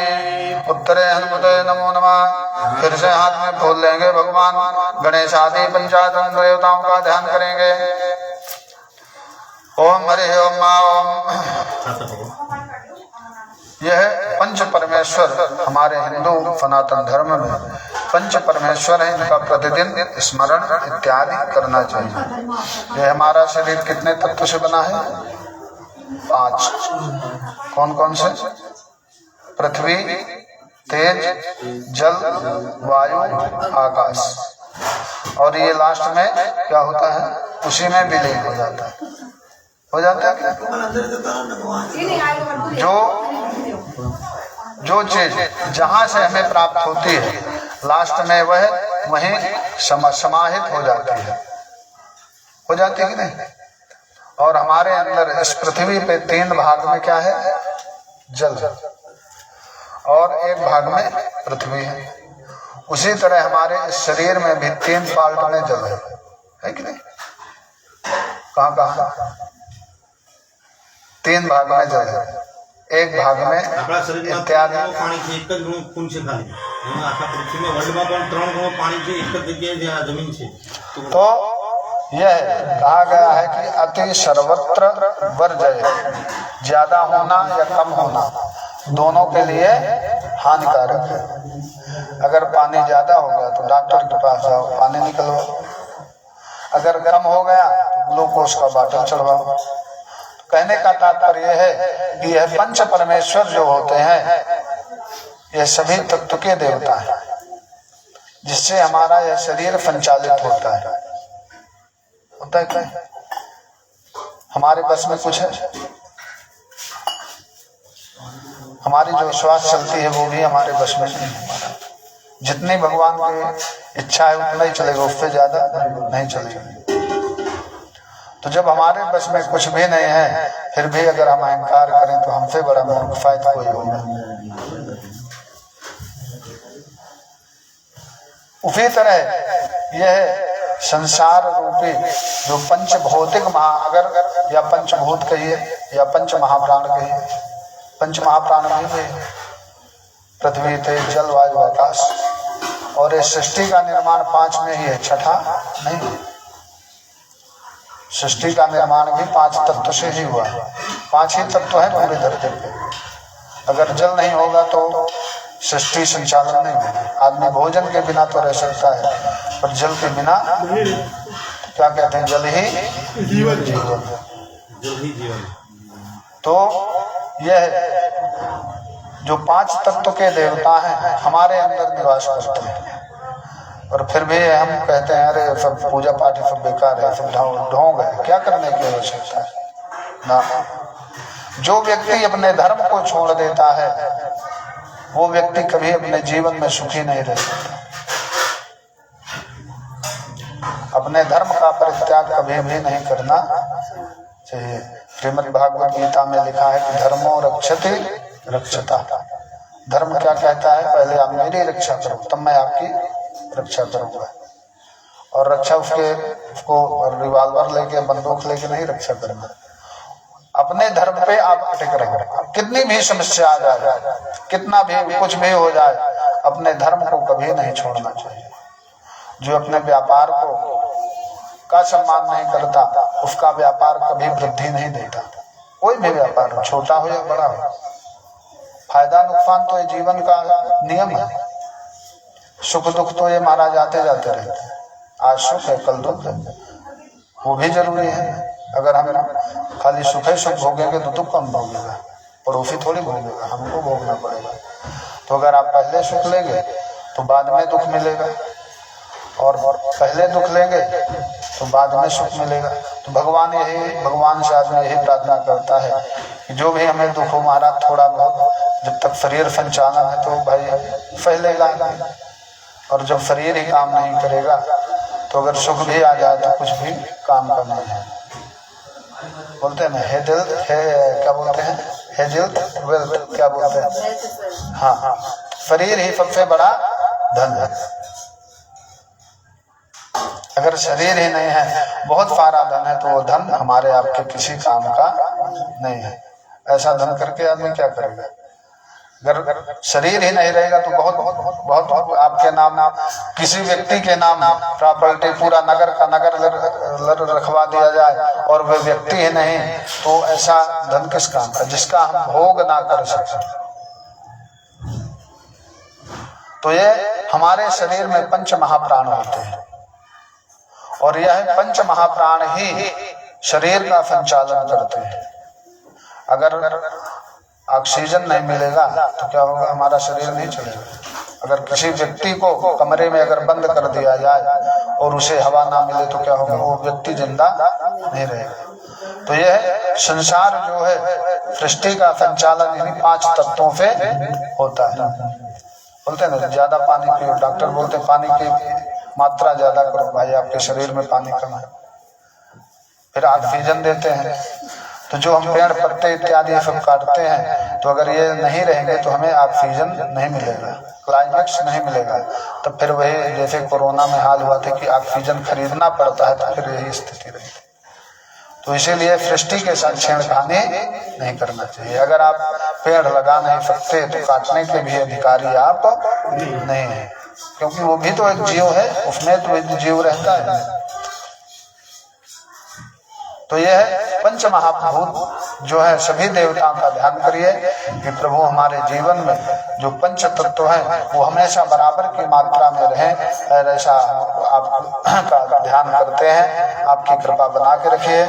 उत्तरे हनुमते नमो नमः। फिर से हाथ में फूल लेंगे, भगवान गणेश आदि पंचायत देवताओं का ध्यान करेंगे। हरि ओम यह पंच परमेश्वर हमारे हिंदू सनातन धर्म में पंच परमेश्वर है, इनका प्रतिदिन स्मरण इत्यादि करना चाहिए। यह हमारा शरीर कितने तत्व से बना है? 5। कौन कौन से? पृथ्वी, तेज, जल, वायु, आकाश। और ये लास्ट में क्या होता है? उसी में विलीन हो जाता है। हो जाता है क्या? जो चीज जहां से हमें प्राप्त होती है लास्ट में वह वहीं समाहित हो जाती है। हो जाती है कि नहीं? और हमारे अंदर इस पृथ्वी पे 3 भाग में क्या है? जल, और 1 भाग में पृथ्वी है। उसी तरह हमारे इस शरीर में भी 3 पार्ट में जल है कि नहीं? कहाँ 3 भाग में जल है, 1 भाग में इत्यादि। तो यह कहा गया है कि अति सर्वत्र वर्जय, ज्यादा होना या कम होना दोनों के लिए हानिकारक है। अगर पानी ज्यादा हो गया तो डॉक्टर के पास जाओ, पानी निकलवाओ। अगर कम हो गया तो ग्लूकोज का बाटल चढ़वाओ। कहने का तात्पर्य है कि यह पंच परमेश्वर जो होते हैं ये सभी तत्व के देवता हैं, जिससे हमारा यह शरीर संचालित होता है। होता है क्या? हमारे बस में कुछ है? हमारी जो श्वास चलती है वो भी हमारे बस में नहीं। जितनी भगवान की इच्छा है उतना ही चलेगा, उससे ज्यादा नहीं चलेगा। तो जब हमारे बस में कुछ भी नहीं है फिर भी अगर हम अहंकार करें तो हमसे बड़ा मूर्ख फायदा कोई होगा। उसी तरह यह संसार रूपी जो पंच भौतिक महागर या पंचभूत कहिए या पंच महाप्राण कहिए, पंच महाप्राण भी पृथ्वी, तेज, जल, वायु, आकाश। और इस सृष्टि का निर्माण 5 में ही है, छठा नहीं। सृष्टि का निर्माण भी 5 तत्व से ही हुआ है। 5 ही तत्व है पूरी धरती पे। अगर जल नहीं होगा तो सृष्टि संचालन नहीं होगी। आदमी भोजन के बिना तो रह सकता है, पर जल के बिना क्या कहते हैं? जल ही जीवन। तो यह जो 5 तत्व के देवता हैं हमारे अंदर निवास करते हैं। और फिर भी हम कहते हैं अरे सब पूजा पाठ सब बेकार है, सब ढोंग है। क्या करने की आवश्यकता है ना? जो व्यक्ति अपने धर्म को छोड़ देता है वो व्यक्ति कभी अपने जीवन में सुखी नहीं रह सकता। अपने धर्म का परित्याग कभी भी नहीं करना चाहिए। श्रीमद् भागवत गीता में लिखा है कि धर्मो रक्षते रक्षता। धर्म क्या कहता है? पहले आप मेरी रक्षा करो तब मैं आपकी रक्षा करूंगा। और रक्षा उसको रिवॉल्वर लेके बंदूक लेके नहीं रक्षा करेंगे। अपने धर्म पे आप अटक रहो। कितनी भी समस्या आ जाए, कितना भी कुछ भी हो जाए, अपने धर्म को कभी नहीं छोड़ना चाहिए। जो अपने व्यापार को का सम्मान नहीं करता उसका व्यापार कभी वृद्धि नहीं देता। कोई भी व्यापार हो, छोटा हो या बड़ा हो, फायदा नुकसान तो ये जीवन का नियम है। सुख दुख तो ये मारा जाते जाते रहते हैं। आज सुख है कल दुख है, वो भी जरूरी है। अगर हम खाली सुख ही सुख भोगेंगे तो दुख कौन भोगेगा? पड़ोसी थोड़ी भोगेगा, हमको भोगना पड़ेगा। तो अगर आप पहले सुख लेंगे तो बाद में दुख मिलेगा, और पहले दुख लेंगे तो बाद में सुख मिलेगा। तो भगवान से आदमी यही प्रार्थना करता है कि जो भी हमें दुख हो महाराज थोड़ा बहुत, जब तक शरीर संचालन है तो भाई फैलेगा। और जब शरीर ही काम नहीं करेगा तो अगर सुख भी आ जाए तो कुछ भी काम का नहीं है। बोलते हैं ना हे दिल है, क्या बोलते हैं? हे दिल वेल्थ, क्या बोलते हैं? हाँ, शरीर ही सबसे बड़ा धन है। अगर शरीर ही नहीं है, बहुत सारा धन है, तो वो धन हमारे आपके किसी काम का नहीं है। ऐसा धन करके आदमी क्या करेगा? अगर शरीर ही नहीं रहेगा तो बहुत आपके नाम किसी व्यक्ति के नाम प्रॉपर्टी पूरा नगर का नगर रखवा दिया जाए और वह व्यक्ति ही नहीं, तो ऐसा धन किस काम का जिसका हम भोग ना कर सकते। तो ये हमारे शरीर में पंच महाप्राण होते हैं और यह पंच महाप्राण ही शरीर का संचालन करते हैं। अगर ऑक्सीजन नहीं मिलेगा तो क्या होगा, हमारा शरीर नहीं चलेगा। अगर किसी व्यक्ति को कमरे में अगर बंद कर दिया जाए और उसे हवा ना मिले तो क्या होगा, वो व्यक्ति जिंदा नहीं रहेगा। तो यह संसार जो है सृष्टि का संचालन इन्हीं 5 तत्वों से होता है। बोलते हैं ना ज्यादा पानी पियो, डॉक्टर बोलते हैं पानी की मात्रा ज्यादा करो, भाई आपके शरीर में पानी कम है। फिर ऑक्सीजन देते हैं, तो जो हम पेड़ पत्ते इत्यादि सब काटते हैं, तो अगर ये नहीं रहेंगे तो हमें ऑक्सीजन नहीं मिलेगा, क्लाइमेक्स नहीं मिलेगा। तो फिर वही जैसे कोरोना में हाल हुआ था कि ऑक्सीजन खरीदना पड़ता है, तो फिर यही स्थिति रही। तो इसीलिए सृष्टि के साथ छेड़खानी नहीं करना चाहिए। अगर आप पेड़ लगा नहीं सकते तो काटने के भी अधिकारी आप नहीं है, क्योंकि वो भी तो एक जीव है, उसमें तो एक जीव रहता है। तो यह पंच महाभूत जो है सभी देवताओं का ध्यान करिए कि प्रभु हमारे जीवन में जो पंच तत्व है वो हमेशा बराबर की मात्रा में रहे, ऐसा आपका ध्यान करते हैं। आपकी कृपा बना के रखिए।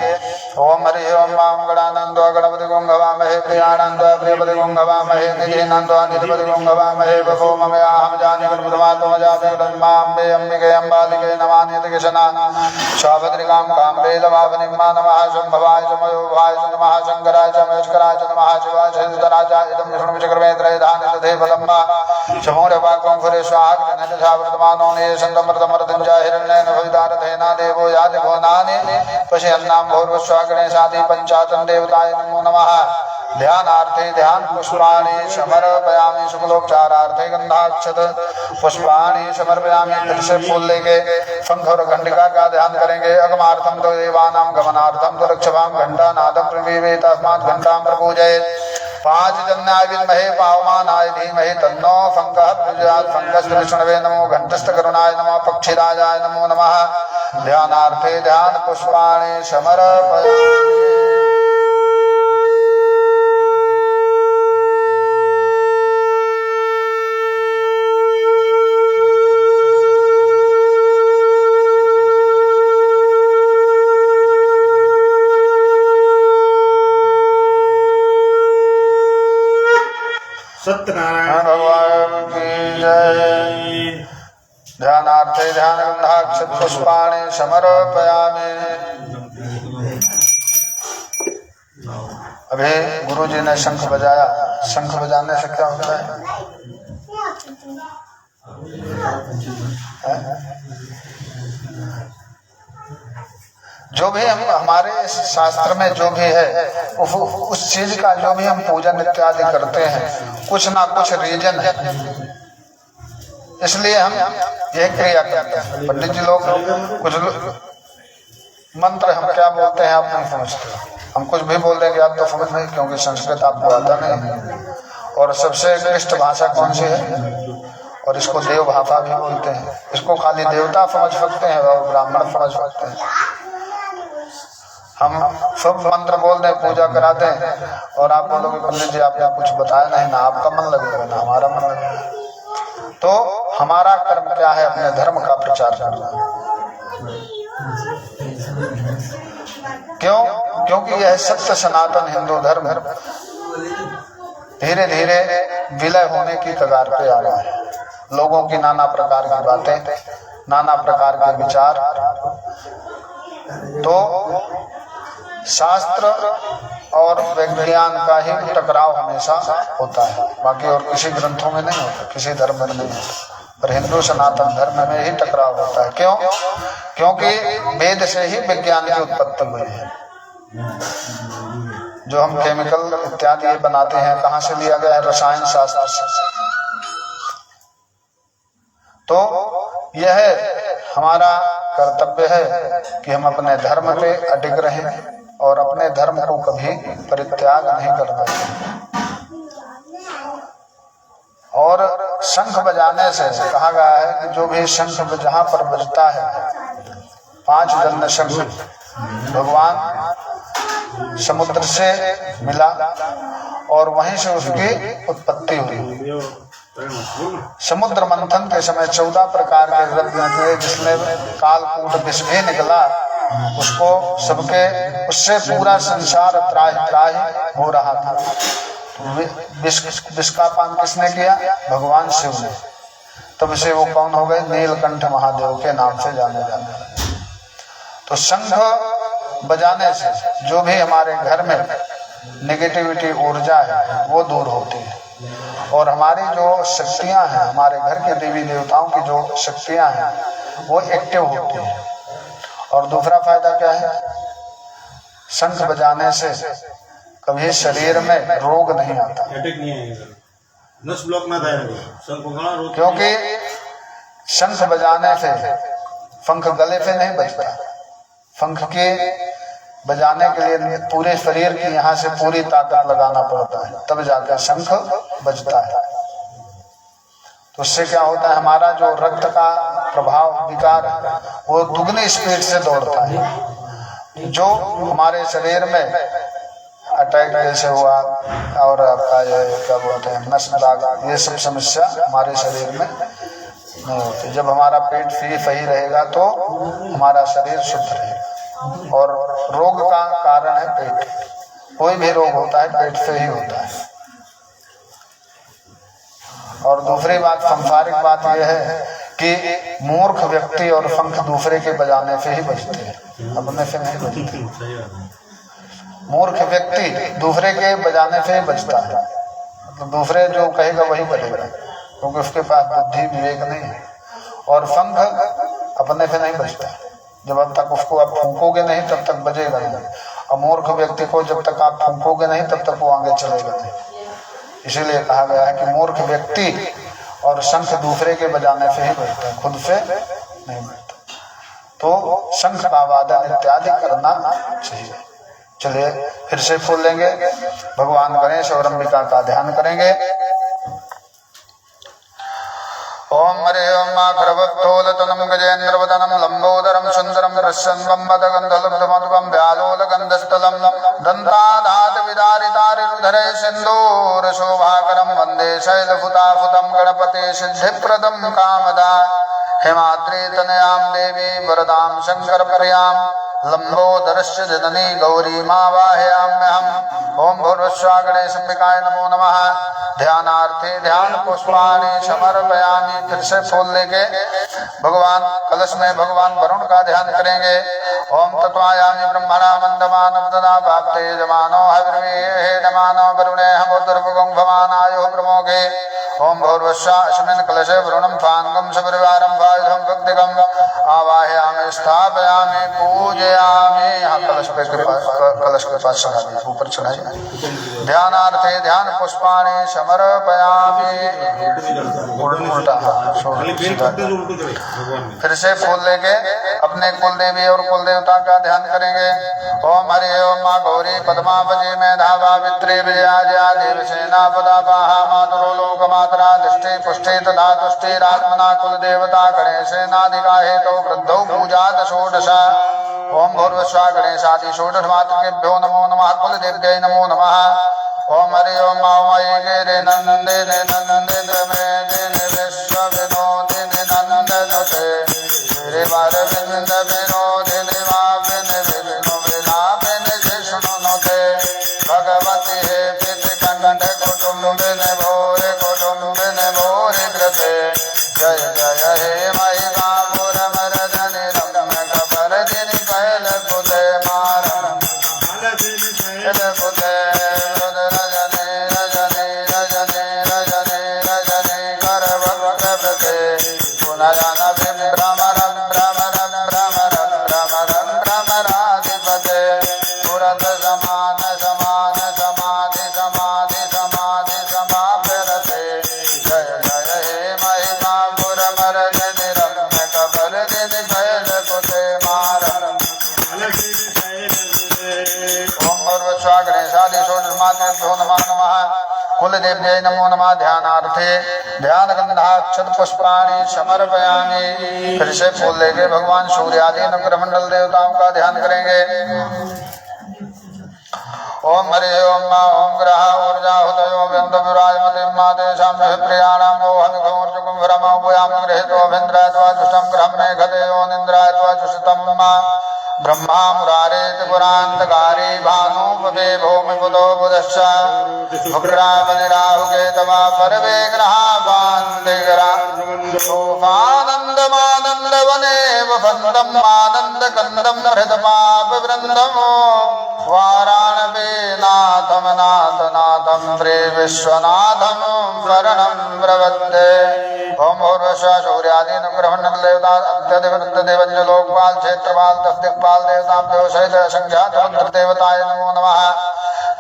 ओम हरि ओम वाम गणानंद गणपति गुंगवामहे प्रियानंद प्रियपति गुंगवामहे निधिनंद निधिपति गुंगवामहे बभो ममयाहम जाने गणपतिमात्म जाते गणमाम्बे अंबिके अंबालिके नमान्यत कृष्णा स्वाभद्रिकां काम्बे लवावनिम्मा नमः शंभवाय शमयोभाय नमः शंकराय शमयस्कराय नमः शिवाय शशिधराजाय इदं विष्णुचक्रमेत्रय धानितदेवदम्मा शमोरवाकं फुरे स्वाहाग्ननधावर्तमानो ने संतमृतमर्दंजा हिरण्येन भविदारधेना देवो याति भुवनानि पश्यन्नां भौर्वस्वागणेशादि पंचातन देवताय नमो नमः। ध्यानार्थे ध्यान पुष्पाणि समर्पयामि, शुक्लोपचारार्थे गंधाक्षत पुष्पाणि समर्पयामि। फिर से फूल लेके शंख और घंटिका का ध्यान करेंगे। अगमार्थम तो देवानां गमनार्थम तो रक्षवाम घंटा नादम प्रवीवे तस्मात् घंटां प्रपूजयेत्। 5 जन्याय विद्महे पावमानाय धीमहि तन्नो फंकः प्रचोदयात्। फंकस्य विष्णवे नमो, घंटस्थ करुणाय नमः, पक्षिराजाय नमो नमः। ध्यानार्थे ध्यान पुष्पाणि समर्पयामि। सत्यनारायण भगवान की जय। ध्यानार्थे ध्यान गंधाक्षत पुष्पाणि समर्पयामि। अभी गुरु जी ने शंख बजाया। शंख बजाने से क्या होता है? जो भी हम हमारे शास्त्र में जो भी है उस चीज का जो भी हम पूजन इत्यादि करते हैं कुछ ना कुछ रीजन है, इसलिए हम ये क्रिया करते हैं। पंडित जी लोग कुछ मंत्र हम क्या बोलते हैं आप नहीं समझते, हम कुछ भी बोल देंगे आप तो समझ नहीं, क्योंकि संस्कृत आपको आता नहीं। और सबसे श्रेष्ठ भाषा कौन सी है? और इसको देव भाषा भी बोलते हैं। इसको खाली देवता समझ सकते हैं और ब्राह्मण समझ सकते हैं। हम सब मंत्र बोल दें, पूजा कराते हैं और आप बोलोगे पंडित जी आपने कुछ बताया नहीं, ना आपका मन लगेगा ना हमारा मन लगेगा। तो हमारा कर्म क्या है? अपने धर्म का प्रचार करना। क्यों? क्योंकि यह सत्य सनातन हिंदू धर्म धीरे धीरे विलय होने की कगार पे आ रहा है। लोगों की नाना प्रकार की बातें, नाना प्रकार के विचार, तो शास्त्र और विज्ञान का ही टकराव हमेशा होता है, बाकी और किसी ग्रंथों में नहीं होता, किसी धर्म में नहीं होता, पर हिंदू सनातन धर्म में ही टकराव होता है। क्यों? क्योंकि वेद से ही विज्ञान की उत्पत्ति हुई है। जो हम केमिकल इत्यादि बनाते हैं कहाँ से लिया गया है? रसायन शास्त्र से। तो यह हमारा कर्तव्य है कि हम अपने धर्म पे अडिग रहें और अपने धर्म को कभी परित्याग नहीं करना चाहिए। और शंख बजाने से कहा गया है कि जो भी शंख जहाँ पर बजता है 5 दंड शंख भगवान समुद्र से मिला और वहीं से उसकी उत्पत्ति हुई। समुद्र मंथन के समय 14 प्रकार के रत्न थे, जिसमें कालकूट विष भी निकला, उसको सबके उससे पूरा संसार त्राहि त्राहि हो रहा था। विष का पान किसने किया? भगवान शिव ने। तब से वो कौन हो गए? नीलकंठ महादेव के नाम से जाने जाने लगे। तो शंख बजाने से जो भी हमारे घर में नेगेटिविटी ऊर्जा है वो दूर होती है और हमारी जो शक्तियां हैं, हमारे घर के देवी देवताओं की जो शक्तियां हैं वो एक्टिव होती है। और दूसरा फायदा क्या है? शंख बजाने से कभी शरीर में रोग नहीं आता, नस ब्लॉक ना था, क्योंकि शंख बजाने से पंख गले पे नहीं बजता। पंख के बजाने के लिए पूरे शरीर की यहाँ से पूरी ताकत लगाना पड़ता है, तब जाकर शंख बजता है। तो उससे क्या होता है? हमारा जो रक्त का प्रभाव विकार वो दुगनी स्पीड से दौड़ता है। जो हमारे शरीर में अटैक जैसे हुआ और आपका ये क्या बोलते हैं नस दाग, ये सब समस्या हमारे शरीर में नहीं होती। जब हमारा पेट सही रहेगा तो हमारा शरीर शुद्ध रहेगा। और रोग का कारण है पेट। कोई भी रोग होता है पेट से ही होता है। और दूसरी बात, सांसारिक बात यह है कि मूर्ख व्यक्ति और पंख दूसरे के बजाने से ही बजते हैं, अपने से नहीं बजते। मूर्ख व्यक्ति दूसरे के बजाने से ही बजता है, तो दूसरे जो कहेगा वही बजेगा, क्योंकि उसके पास बुद्धि विवेक नहीं है। और पंख अपने से नहीं बजता, जब तक उसको आप फूंकोगे नहीं तब तक बजेगा नहीं। और मूर्ख व्यक्ति को जब तक आप फूंकोगे नहीं तब तक वो आगे चलेगा नहीं। इसीलिए कहा गया है कि मूर्ख व्यक्ति और शंख दूसरे के बजाने से ही बजता है, खुद से नहीं बजता। तो शंख का वादन इत्यादि करना चाहिए। चलिए फिर से फूल लेंगे, भगवान गणेश और अंबिका का ध्यान करेंगे। ओम हरे ओम खरवत्तोलतनं गजेन्द्रवदनं लंबोदरं सुंदरं प्रसन्नं वदगन्धलब्धमधुपं व्यालोलगन्धस्थलं दन्तादात विदारितारिरुधरे सिन्दूर शोभाकरं वन्दे शैलफुताफुतं गणपते सिद्धिप्रदं कामदा हेमाद्रितनयां देवी वरदां शङ्करप्रियां लंबोदरस्य जननी गौरी मावाहयाम्यहम्। ओम भूर्भुवस्सुवः गणेशाम्बिकाय नमो नमः। ध्यानार्थे ध्यान पुष्पाणि समर्पयामि। फिर से फूल लेके भगवान कलश में भगवान वरुण का ध्यान करेंगे। ओम तत्वायामि ब्रह्मणा मंदमानवदना भाप्ते जमानो हविर्वे नमानो वरुणे हमोदर्भगं भवानायो प्रमोगे। ओम भूर्भुवस्सुवः अस्मिन् कलशे वरुणं स्वाङ्गं सपरिवारं वायुधं भक्तिकम् आवाहयामि स्थापयामि पूजयामि। यहाँ कलश के पास चढ़ा दिया, ऊपर चढ़ाइए। ध्यानार्थे ध्यान पुष्पाणि समर्पयामि। उल्टा फिर से फूल लेके अपने कुल देवी और कुल देवता का ध्यान करेंगे। ओम हरि ओम माँ गौरी पद्मावती मेधावा वित्री विजया देव सेना पदापाहा मातरो लोक मातरा दृष्टि पुष्टि तथा तुष्टि रात्मना कुल देवता गणेशेनाधिका हेतु वृद्धौ पूजात षोडश। ओम भूर्भुवस्सुवः गणेशादि षोडश मातृभ्यो नमो नमः। कुल देव्यै नमो नमः। ओम हरि ओम मामयि गिरे नंदे नंदे द्रमे विश्व विनोदे नंदनुते गिरे बार विंद विनोदे वापिन विष्णु विलापिन जिष्णुनुते भगवती हे पित कंठ कुटुंबिन भोरे कुटुंबिन भोरे कृते जय जय हे महिमा पुरमरदनि रम्य कबर दिनि कैल कुते मारम कैल कुते कुलदेव्यै नमो नमः। ध्यानार्थे ध्यान गंधाक्षत पुष्पाणि समर्पयामि। फिर से फूल लेके भगवान सूर्य आदि अनुग्रह मंडल देवताओं का ध्यान करेंगे। ओम हरि ओम मा ओम ग्रह ऊर्जा हुदयो व्यंत विराजमते माते साम्य प्रियाणाम ओहम घोर्जुकुम भ्रमा भूयाम गृहीतो अभिन्द्रायत्वा जुष्टम ग्रहं मे घदेयो निन्द्रायत्वा जुष्टम मा ब्रह्मा मुरारे त्रिपुरान्तकारी भानुपते भूमिपतो बुधश्च शुक्रावनिराहुके तवा परवे ग्रहावान्दिगरा सोमानन्दमानन्दवने वसन्तम् आनन्दकन्दं हृतपापवृन्दम् वाराणवे नाथं नाथनाथं प्रे विश्वनाथं शरणं प्रवद्ये। ओम भूर्भुवस्सुः सूर्यादीनुग्रहमण्डलदेवता अत्यधिवृत्तदेवज्ञ लोकपाल क्षेत्रपाल तस्दिक्पाल देवताभ्यो सहित संख्यात मंत्रदेवताय नमो नमः।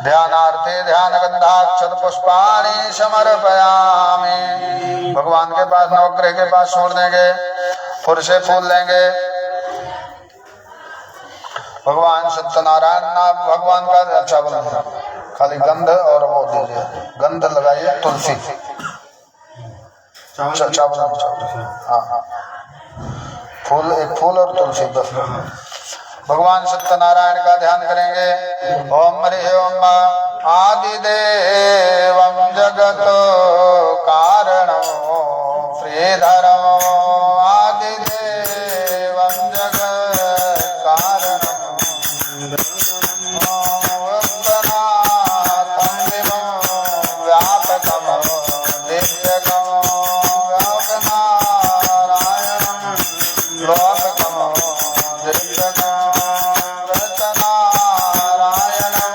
ध्यानार्थे ध्यान गंधाक्षत पुष्पाणि समर्पयामि। भगवान के पास नवग्रह के पास छोड़ देंगे, फुर से फूल लेंगे। भगवान सत्यनारायण नाम भगवान का अच्छा बोला, खाली गंध और वो दीजिए, गंध लगाइए, तुलसी चावल हाँ हाँ फूल, एक फूल और तुलसी बस। भगवान सत्यनारायण का ध्यान करेंगे। ओम हरि ओम आदिदेवं जगत कारणो श्रीधरो आदिदेवं जगत कारणो वन्दनाथं विभुं व्यापकं दिव्यकं व्यापनारायणं लोककं दिव्यकं रतनारायणं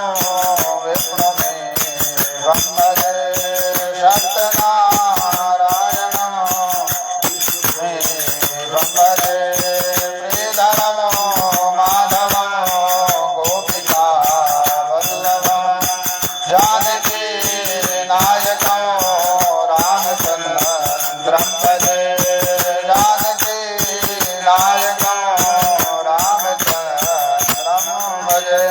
विष्णुमे वन्दे सत्यनारायणं विष्णुमे वन्दे श्रीधरं माधवं गोपिका वल्लभं जानकी नायकं रामचन्द्रं भजे जानकी नायकं रामचन्द्रं भजे।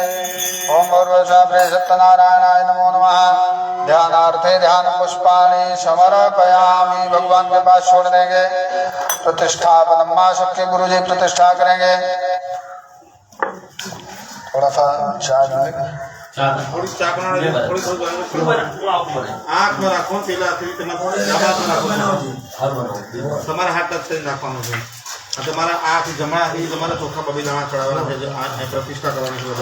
ओम भूर्भुवस्सुः सत्यनारायणाय नमो नमः। ध्यानार्थे ध्यान पुष्पाणि समर्पयामि। भगवान के पास छोड़ देंगे। प्रतिष्ठापन माँ सबके गुरु जी प्रतिष्ठा करेंगे। थोड़ा सा चाय मिलेगा। थोड़ी चाय बना रहे थोड़ी आँख में रखो पीला तुम्हारा हाथ तक से नाखवानो है तुम्हारा आँख जमा ही तुम्हारा चोखा बबी जमा चढ़ावाना है जो आज है प्रतिष्ठा करवाने के लिए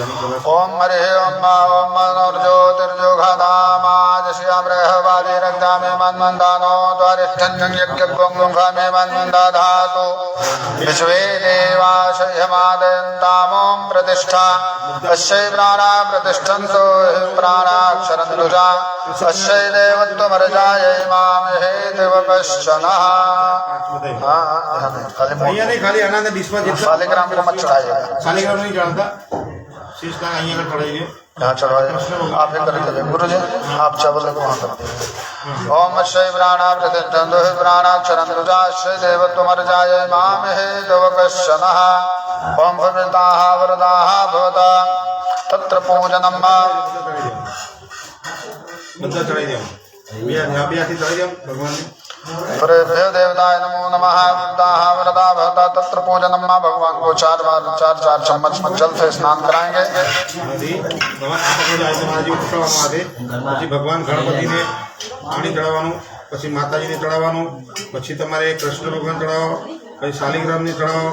ओम हरि ओम ओम मनोर्ज्योतिर्योगधामाज श्यामृहवादि रक्तामे मन्मन्दानो द्वारिष्ठं यज्ञगुंगा मे मन्मन्दाधातु विश्वे देवाशयमादयन्तामों प्रतिष्ठा अस्यै प्राणा प्रतिष्ठन्तो प्राणाक्षरन्दुजा अस्यै देवत्वमर्जायै मां हेतवकश्चनः। खाली आनंद डिस्पा शालिग्राम को मत चढ़ाइएगा। शालिग्राम नहीं जानता शीश का यहाँ कर चढ़ाइए यहाँ चढ़वाइए आप ही कर देंगे गुरु जी। आप चावल को वहाँ कर दीजिए। ओम अश्वै प्राणा प्रतिष्ठन्तो प्राणाक्षरन्दुजाश्वै देवत्वमर्जायै मां हेतवकश्चनः। ओम भविताः वरदाः भवता तत्र पूजनं बंदा चढ़ाई दिया बिया चढ़ाई दिया भगवान प्रेभ्यो देवताय नमो नमः। वृद्धाः वरदा भवता तत्र पूजनं मां। भगवान को चार चम्मच जल से स्नान कराएंगे। भगवान गणपति ने पानी चढ़ावानु, પછી માતાજીને ચડાવવાનું, પછી તમારે કૃષ્ણ ભગવાન ચડાવો, પછી શાલિગ્રામને ચડાવો,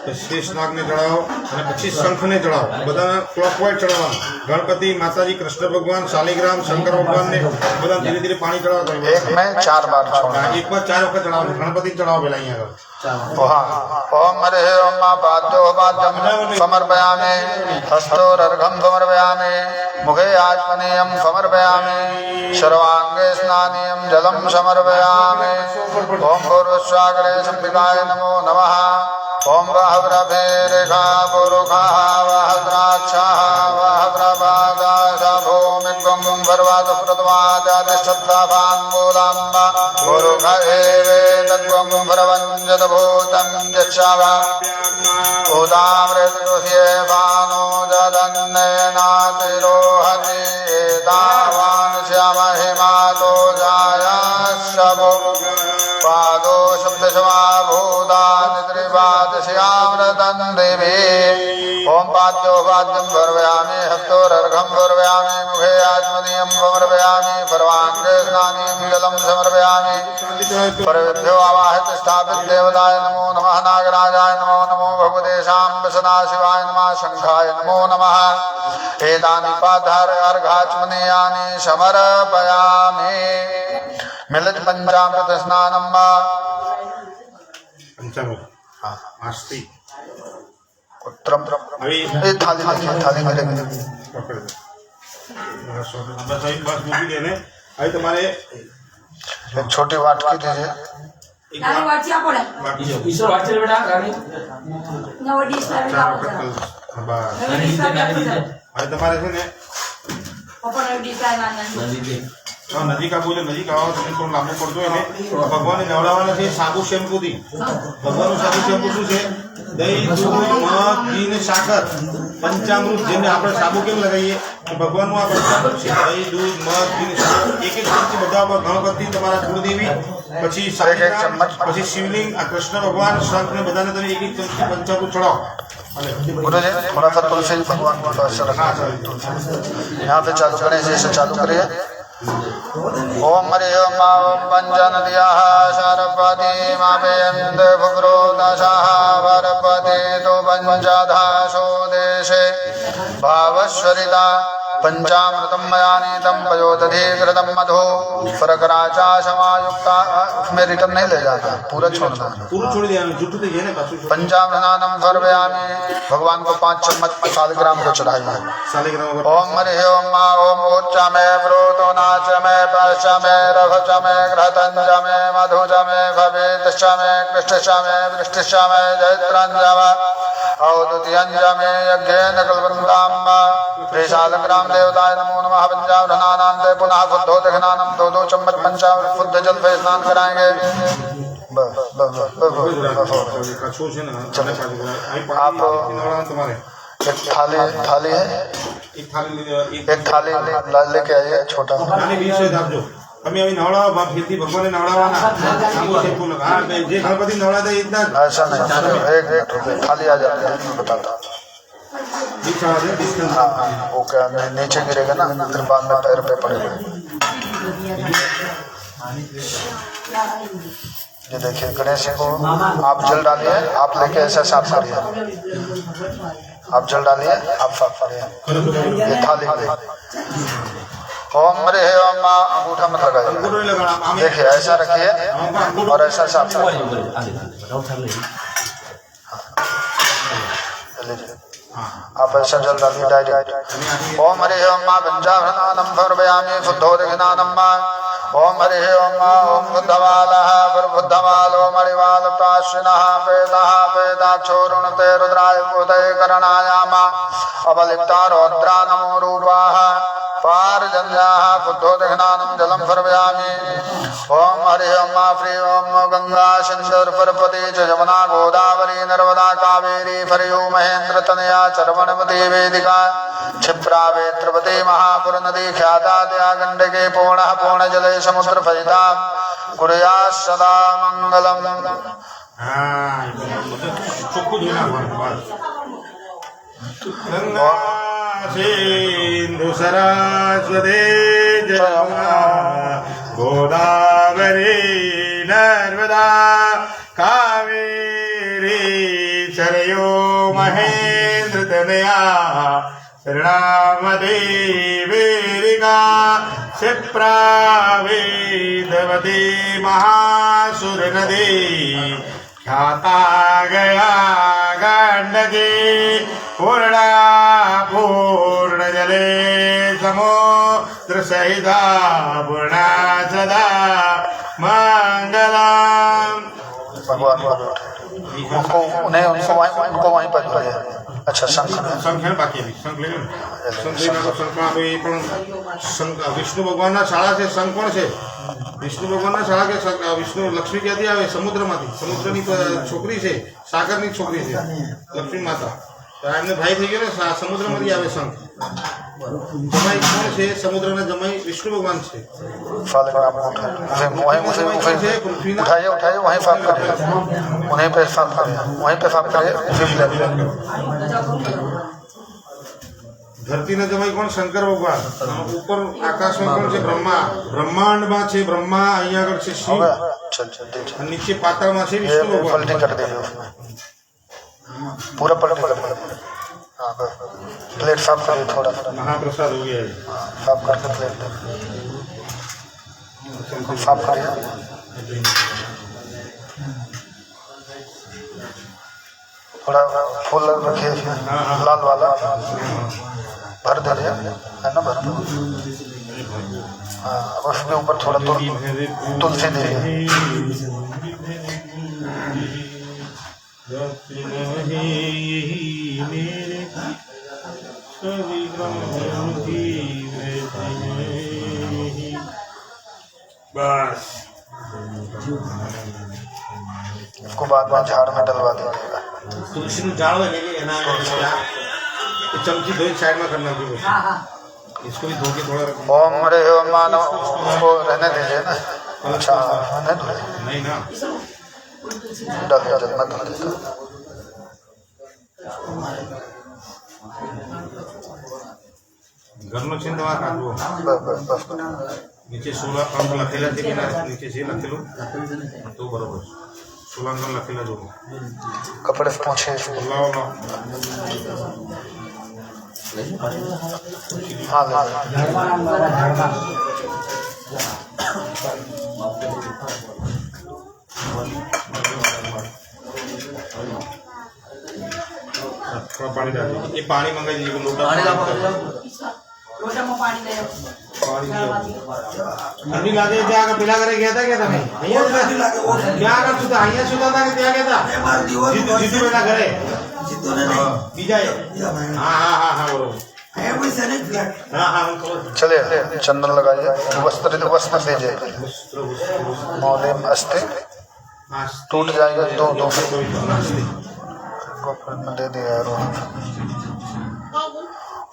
પછી શેષનાગને ચડાવો અને પછી શંખને ચડાવો. બધાને ક્લોકવાઇઝ ચડાવવાનું. ગણપતિ, માતાજી, કૃષ્ણ ભગવાન, શાલિગ્રામ, શંકર ભગવાનને બધા ધીરે ધીરે પાણી ચડાવતા. एक में 4 बार छोड़ना। એક વાર 4 વખત ચડાવવાનું. ગણપતિ ચડાવો પહેલા અહીંયા આગળ. ओम हरे ओम पाद्यो पाद्यं समर्पयामि। हस्तोरर्घं समर्पयामि। मुखे आचमनीयं समर्पयामि। सर्वांगे स्नानीयं जलं समर्पयामि। ओम भूर्भुवस्सुः शम्भिकाय नमो नमः। ओम वहव्रभे रेखा पुरुखाः वहद्राक्षाः वहव्रभागाः भूमिगं भर्वाद प्रतवादादिशब्दाभाङ्गोलाम्ब पुरुख एवेदग्वं भरवञ्जदभूतं यच्छावा उदामृतगुह्ये भानो ददन्नेनातिरोहति एतावान् श्यामहिमातो दशयामृतं देवी ओम पाद्यो वाद्यं समर्पयामि हस्तोरर्घं समर्पयामि मुखे आचमनीयं समर्पयामि सर्वाङ्गे स्नानं जलं समर्पयामि परवेभ्यो आवाहित स्थापित देवताय नमो नमः नागराजाय नमो नमो भगवते शाम्ब सदाशिवाय नमः शंखाय नमो नमः एतानि पाधार अर्घाचमनीयानि समर्पयामि मिलित पंचामृत स्नानं पंचामृत आस्ती उत्तरम अभी थाली मेरे पकड़ दे बस अभी बस मूवी देने अभी तुम्हारे एक छोटी वाटकी दीजिए नानी वाटची आपण ईश्वर वाटचे बेटा गाडी नवडी स्टाईल अभी तुम्हारे से ने पप्पा नवडी स्टाईल मानना नदी का बोले नदी का थोड़ा लांबू पड़तो है भगवान ने नवड़ावाना से साबु शैम्पू दी भगवान साबु शैम्पू શું છે દહીં દૂધ મધ ઘી ને સાકર પંચામૃત જેને આપણે સાબુ કેમ લગાવીએ ભગવાનનું આ પંચામૃત છે દહીં દૂધ મધ ઘી ને સાકર એક એક ચમચી બધા પર ગણપતિ તમારા કુળદેવી પછી એક ચમચ પછી શિવલિંગ આ કૃષ્ણ ભગવાન શંખ ને બધાને તમે એક એક ચમચી પંચામૃત ચડાવો गुरुजी थोड़ा सा तुलसी भगवान को पास रखा यहाँ पे चालू करें जैसे चालू करिए ओम हरि ओम ओम पंचन दिया शरपति मापेयंद फुग्रो दशाः वरपति तो पंचधाशो देशे भावस्वरिता पंचामृतं मया नीतं पयोदधिकृतं मधु परकराचा समायुक्ता में रिटर्न नहीं ले जाता पूरा छोड़ना पूरा छोड़ दिया जुटू तो ये ना पासु पंचामृतानं समर्पयामि भगवान को 5 चम्मच शालिग्राम को चढ़ाइए शालिग्राम ओम हरि ओम ओम उच्च में ब्रूतो नाच में पश्च में रघुच में घृतंज में मधुज में भवेतश्च में कृष्णश्च में वृष्टिश्च में जयत्रंजव औदुतियंज में यज्ञेन कल्पन्ताम्ब शालिग्राम देवताय नमो नमः पंचामृतानां ते पुनः शुद्धोदकनानं दो चम्मच पंचामृत शुद्ध जल से स्नान कराएंगे आप तुम्हारे एक थाली है एक थाली लेके आइए छोटा અમે આવી નવડાવા ફીરથી ભગવાનને નવડાવવાના સાબુ શેમ્પુ લગા હા જે ગણપતિ નવડાતા ઇतना ऐसा नहीं एक थाली आ जाता है बताता हाँ वो क्या नीचे गिरेगा ना फिर बाद में पैर पे पड़ेगा ये देखिए गणेश जी को आप जल डालिए आप लेके ऐसा साफ करिए आप जल डालिए आप साफ करिए ये थाली में ओम हरि ओम अंगूठा मत लगाइए देखिए ऐसा रखिए और ऐसा साफ करिए आप ऐसा जल डालिए डायरेक्ट ओम हरि ओम पंचामृतानं समर्पयामि शुद्धोदकनानं ओम हरि ओम ओम बुद्धवालः बुद्धवालो मणिवाल प्राश्विनः वेदः वेदाक्षोरुणते रुद्राय उदय करणायाम अवलिप्ता रौद्रा नमो रूपाः पारजन्याः बुद्धोदकनानं जलं समर्पयामि ओम हरि ओम श्री ओम गंगा सिंधु सरस्वती च यमुना गोदावरी नर्मदा कावेरी सरयू महेंद्र तनया चर्वणवती वेदिका क्षिप्रा वेत्रवती महापुर नदी ख्याता दया गंडके पूर्णः पूर्ण जले समुद्र फलिता कुर्या सदा मंगलम सिंधु सरस्वती जमुना गोदावरी नर्मदा कावेरी सरयू महेंद्र तनया शरणामती वेदिका क्षिप्रा वेदवती महासुर नदी ख्याता गया गंडकी पूर्णा पूर्ण जले समुद्र सहिता पूर्णा सदा मंगलम भगवान उनको उन्हें उनको वहीं पर जोड़िए अच्छा શંખ બાકી શંખ લઈ લો શંખ લઈને શંખમાં આપણે એ પણ શંખ વિષ્ણુ ભગવાનના શાળા છે શંખ પણ છે વિષ્ણુ ભગવાનના શાળા કે વિષ્ણુ લક્ષ્મી ક્યાંથી આવે સમુદ્રમાંથી સમુદ્રની છોકરી છે સાગરની છોકરી છે લક્ષ્મી માતા તો એમને ભાઈ થઈ ગયો ને સમુદ્રમાંથી આવે શંખ जमाई कौन છે સમુદ્રના જમાઈ વિષ્ણુ ભગવાન છે सालिग्राम उठाइए उठाइए वहीं साफ करिए उन्हीं पे साफ करिए वहीं पे साफ करिए ધરતીના જમાઈ કોણ શંકર ભગવાન ઉપર આકાશમાં કોણ છે બ્રહ્મા બ્રહ્માંડમાં છે બ્રહ્મા અહીંયા આગળ છે શિવ चल चल दीजिए અને નીચે પાતાળમાં છે ये વિષ્ણુ ભગવાન पलटी कर दीजिए उसमें पूरा पलटी कर दीजिए हाँ बस प्लेट साफ करिए थोड़ा सा મહાપ્રસાદ हो गया है साफ करके प्लेट दे साफ करिए थोड़ा फूल रखिए इसमें लाल वाला भर दीजिए है ना भर दो हाँ उसके ऊपर थोड़ा तुलसी दीजिए बस इसको बाद में झाड़ में डलवा दीजिएगा तुलसीનું ઝાડ હોય ને એના ચમચી ધોઈ સાઈડમાં કરી નાખી हाँ हाँ इसको भी धो के थोड़ा ओम हरे ओम मानो उसको रहने दीजिए ना अच्छा नहीं धुले नहीं ना डाल दीजिए मैं धुल देता हूँ ઘરનો છે ને દવા કાઢવો बस નીચે 16 અંક લખેલા છે કે ના નીચે છે લખેલું તો બરોબર 16 અંક લખેલા જો कपड़े से पूछे इसको લાવો લાવો हाँ ले थोड़ा पानी डाल दीजिए ये पानी मंगाई दीजिए लोटा लोटाમાં પાણી લઈ આવો. पानी ठंडी लागे क्या पिला करे गया था क्या था क्या कर सुधा અહીંયા સુધા था कि ત્યાં ગયા था જીતુ બેટા ઘરે બીજા हाँ हाँ हाँ हाँ बरोबर हाँ हाँ चलिए चंदन लगाइए वस्त्र दीजिए मौलिम अस्ति टूट जाएगा दो दे दिया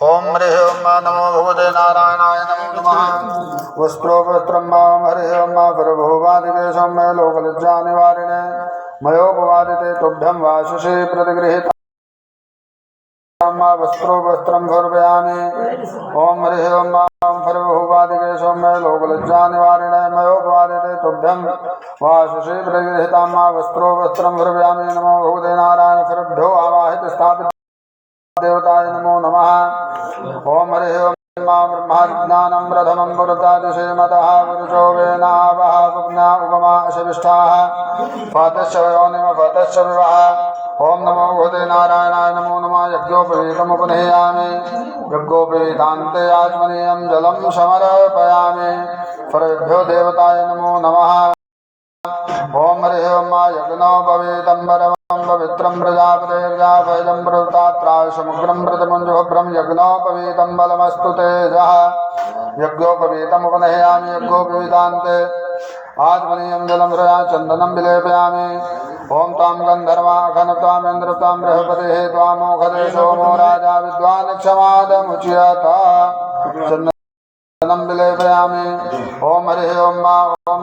ओम हरे ओम नमो भगवते नारायणाय नमो नमः वस्त्रोपस्त्रं मां हरे ओम प्रभुवादिकेशं मे लोकलज्जा निवारिणे मयोपवादिते तुभ्यं वाशुषे प्रतिगृहीत वस्त्रोपस्त्रं भर्वयामि ओम हरे ओम प्रभुवादिकेशं मे लोकलज्जा निवारिणे मयोपवादिते तुभ्यं वाशुषे प्रतिगृहीतां वस्त्रोपस्त्रं भर्वयामि नमो भगवते नारायण फरभ्यो आवाहित स्थापित देवताय नमो नमः ओम हरे ओम ब्रह्मज्ञानं प्रथमं पुरतादिशेमतः पुरुषो वेनावः पुग्ना उपमा अशविष्ठाः फातश्च वयोनिम फातश्च विवाह ओम नमो भगवते नारायणाय नमो नमः यज्ञोपवीतमुपनेयामि यज्ञोपवीतान्ते आचमनीयं जलं समर्पयामि फरेभ्यो देवताय नमो नमः ओम हरे ओम यज्ञोपवीतं पवित्रं प्रजापतेर्जाफलं प्रवृत्तात्राशमुग्रं प्रतमुञ्जुभ्रं यज्ञोपवीतं बलमस्तु तेजः यज्ञोपवीतमुपनहयामि यज्ञोपवीतान्ते आत्मनीयं जलं हृया चन्दनं विलेपयामि ओम तां गन्धर्वाघनतामेन्द्रतां बृहस्पतिः त्वामोघदे सोमो राजा विद्वान् क्षमादमुच्यत चन्दनं विलेपयामि ओम हरे ओम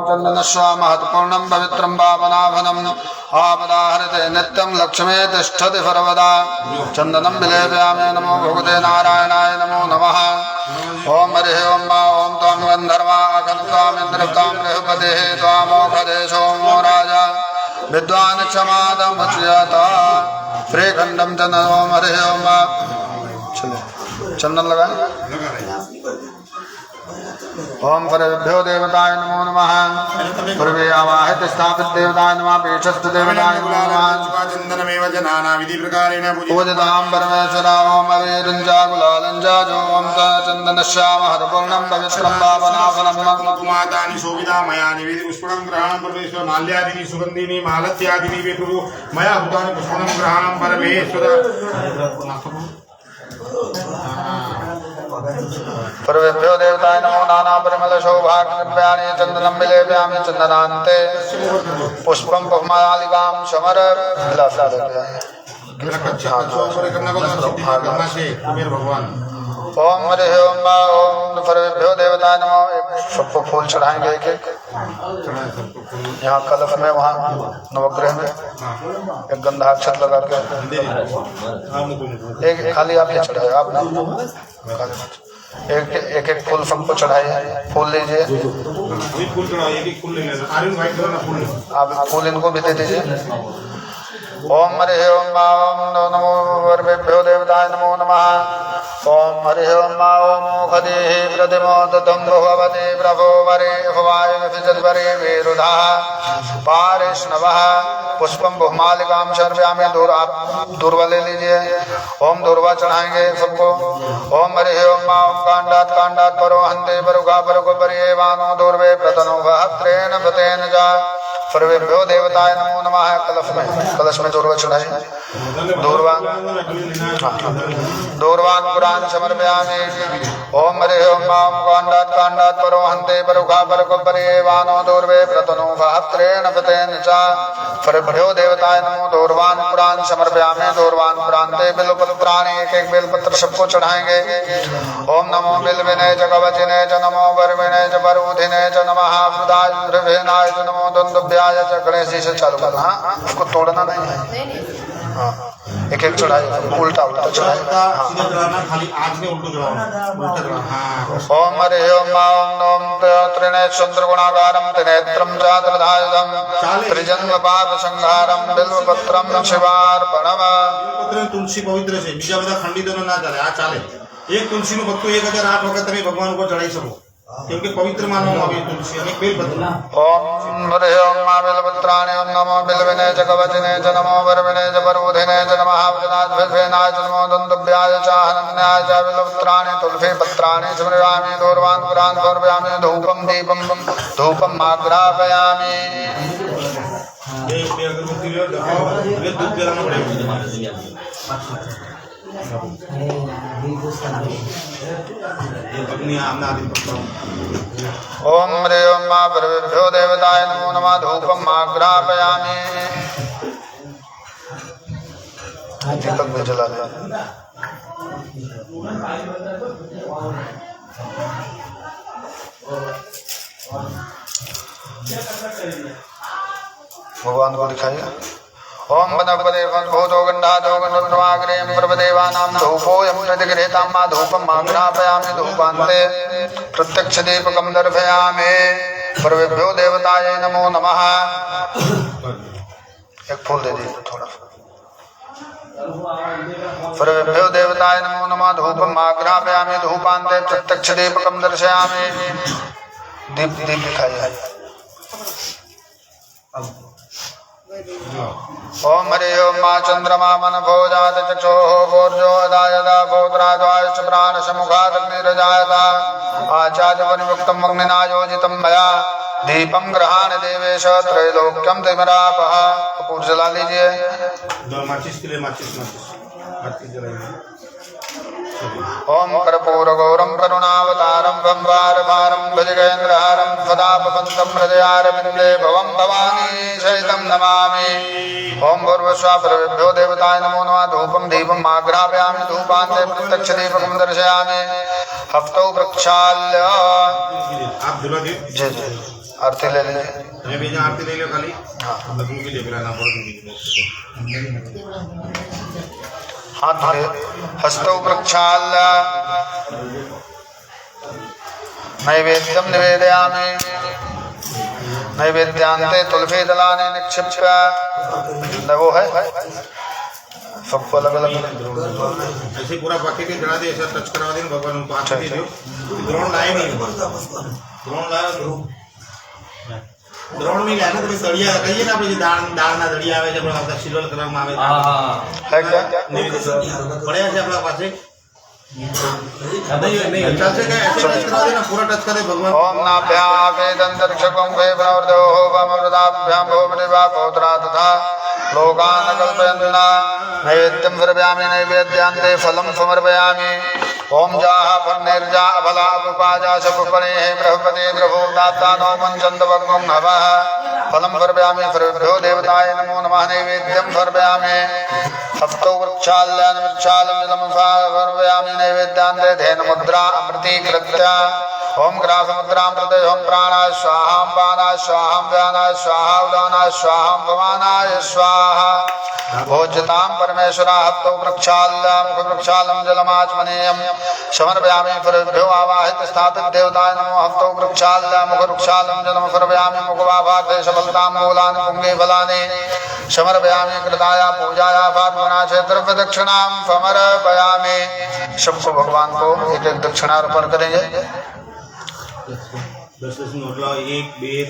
चन्दनस्य महत्पूर्णं पवित्रं पावनाभनम् आपदाहरते नित्यं लक्ष्मी तिष्ठति सर्वदा चन्दनं विलेपयामि नमो भगवते नारायणाय नमो नमः ओम हरे ओम तां गन्धर्वाघनतामेन्द्रतां बृहस्पतिः त्वामोघदे सोमो राजा विद्वान् क्षमादमुच्यत श्रीखण्डं चन्दन ओम हरे ओम चलिए चंदन लगाए ओम परभ्यो देवताय नमो नमः पूर्वे आवाहित स्थापित देवताय नमः पीठस्थ देवताय नमो नमः चन्दनमेव जनाना विधि प्रकारेण पूजितां परमेश्वरा ओम अवीरञ्च गुलालञ्च ओम चन्दनश्याम हरपूर्णं पवित्रं पावनाफलं कुमातानि शोभिता मया निवेदि पुष्पणं ग्रहणं परमेश्वर माल्यादीनि सुगन्धीनि मालत्यादीनि वे प्रभु मया भूतानि पुष्पणं ग्रहणं परमेश्वर पूर्वेभ्यो देवताय नमो नाना परिमल शोभाग्निव्यानि चन्दनं विलेपयामि चन्दनान्ते पुष्पं पुष्पमालिकां समर्पयामि करना को सिद्धि करना से कुबेर भगवान ओम हरि ओम मा ओम सर्वेभ्यो देवताय नमो। सबको फूल चढ़ाएंगे एक एक। यहाँ कलश में, वहाँ नवग्रह में एक गंधाक्षत लगा के एक खाली आप ये चढ़ाए। आप एक एक फूल सबको चढ़ाइए। फूल लीजिए आप, फूल इनको भी दे दीजिए। ओम हरि ओम मा ओम नमो सर्वेभ्यो देवताय नमो नमः। ओम हरि ओम मा ओम खदेहि प्रतिमोदतं भगवते प्रभो वरे भवाय विजलवरे विरुधा पारिष्णवः। पुष्पम बहुमालिकाम सर्वयामि। दूर्वा ले लीजिए। ओम दूर्वा चढ़ाएंगे सबको। ओम हरि ओम मा ओम कांडात कांडात परो हन्ते परुगा परुगो परिएवानो दूर्वे प्रतनो वहत्रेण भतेन जा। सर्वेभ्यो देवताय नमो नमः। कलश में दूर्वा चढ़ाइए। दूर्वान पुराण समर्पयामि। ओम हरि ओम मा ओम कांडात कांडात परो हन्ते परुगा परुगो परिएवानो दूर्वे प्रतनो वहत्रेण भतेन जा। सर्वेभ्यो देवताय नमो। दूर्वान पुराण समर्पयामि। दूर्वान पुरान्ते बिल्वपत्राणि एक एक बेलपत्र सबको चढ़ाएंगे। ओम नमो बिल्विने च कवचिने च नमो वर्विने च वरुधिने च नमः। वृदाय च नमो दुन्दुभ्याय च। गणेश जी से चालू करना। हाँ, उसको तोड़ना नहीं है। हाँ, एक एक चढ़ाइए। उल्टा उल्टा चढ़ाइए। ओम हरि ओम मा ओम नोम त्रिनेत्रगुणाकारं त्रिनेत्रं चातुर्धायुधं त्रिजन्म पाप संहारं बिल्वपत्रं शिवार्पणम्। तुलसी पवित्र છે બીજા બધા ખંડિતોનો ના ચાલે આ ચાલે એક તુલસીનું પત્તું 1008 વખત તમે ભગવાન ઉપર ચડાઈ શકો કેમ કે પવિત્ર માનવામાં આવે તુલસી અને બેલપત્ર। ओम हरि ओम मा बेलपत्राणि ओम नमो बिल्विने च कवचिने च नमो वर्विने च वरुधिने च नमः। वृदाय च नमो दुन्दुभ्याय च हनन्याय च बिल्वपत्राणि तुलसी पत्राणि स्मरामि। दूर्वान् पुरान् समर्पयामि। धूपं दीपं धूपं आग्रापयामि। ये अगरबत्ती लो दिखाओ ये दूध पिलाना पड़ेगा ओम हरि ओम मा सर्वेभ्यो देवताय नमो नमः। धूपं आग्रापयामि। दीपक भी जला लें। भगवान को दिखाइए। ओम वनपदे वनभूतो गन्धादो गन्धर्वाग्रेयं सर्वदेवानां धूपोऽयं प्रतिगृहीतां मा धूपम् आग्रापयामि। धूपान्ते प्रत्यक्षदीपकं दर्शयामि। सर्वेभ्यो देवताय नमो नमः। एक फूल दे दीजिए थोड़ा। सर्वेभ्यो देवताय नमो नमः। धूपम् आग्रापयामि। धूपान्ते प्रत्यक्षदीपकं दर्शयामि। दीप दीप दिखाइए। ओम हरि ओम मा चंद्रमा मन भोजात चक्षुः गोर्जोदायदा गोत्राद्वायश्च प्राणसमुखादग्निरजायता। आचार्यवनिमुक्तम् अग्निना योजितं मया दीपं गृहाण देवेश त्रैलोक्यं तिमिरापः। कपूर जला लीजिए। माचिस के लिए माचिस जलाइए। ओम कर्पूर गौरम करुणावतारम गंगारभारम भजगेन्द्रहारम सदापवन्तं हृदयारविन्दे भवं भवानी सहितं नमामि। ओम भूर्भुवस्सुवः सर्वेभ्यो देवताय नमो नमः। धूपं दीपम् आग्रापयामि। धूपान्ते प्रत्यक्षदीपकं दर्शयामि। हस्तौ प्रक्षाल्य। आप झूला दे जी जी आरती ले लीजिए। मैं भी आरती ले लो खाली। हाँ भी ले लेना हाथ धोए। हस्तौ प्रक्षाल्य नैवेद्यं निवेदयामि। नैवेद्यांते तुलसी दलानि निक्षिप्य। वो है सबको अलग अलग ऐसे पूरा बाकी के जला दे। ऐसा टच करवा दे भगवान उनको हाथ दे दो। द्रोण लाए नहीं द्रोण लाया द्रोण में लाया ना तो दड़िया कहिए ना अपने दाल दाल ना दड़िया आवे जब अपना सिल्वर कलर में आवे है क्या बड़े ऐसे अपना पास नहीं चल से क्या ऐसे टच करा देना पूरा टच करे भगवान। ओम नाभ्यावेदन्तरिक्षकं वे प्रवर्धो वमृदाभ्यां भोमदेवा गोत्रा तथा लोकान् कल्पयन्ना। नैवेद्यं समर्पयामि। नैवेद्यान्ते फलं समर्पयामि। ओम जाः फन्निर्जा अफला उपाजा सपुपणेः बृहस्पति द्रवो दाता नो मञ्चन्दवग्मं हवः। फलम समर्पयामि सर्वेभ्यो देवताय नमो नमः नैवेद्यम समर्पयामि सप्तो वृक्षालयं जलम समर्पयामि नैवेद्यान् धेन मुद्रा अमृतीकृत्य ओम ग्रासमुद्रां प्रदय ओम प्राणाय स्वाहा पानाय स्वाहा व्यानाय स्वाहा उदानाय स्वाहा भवानाय स्वाहा भोज्यतां परमेश्वरा हप्तो वृक्षालं जलमाचमनीयं समर्पयामि सर्वेभ्यो आवाहित स्थापित देवताय नमो हप्तो वृक्षालं जलम समर्पयामि मुखवाभार्थे सबलतां मूलानि पुंगे फलानि समर्पयामि कृताया पूजाया पार्वणाचे द्रव्य दक्षिणां समर्पयामि। सबको भगवान को एक एक दक्षिणा अर्पण करेंगे। 10 नोटला 1 2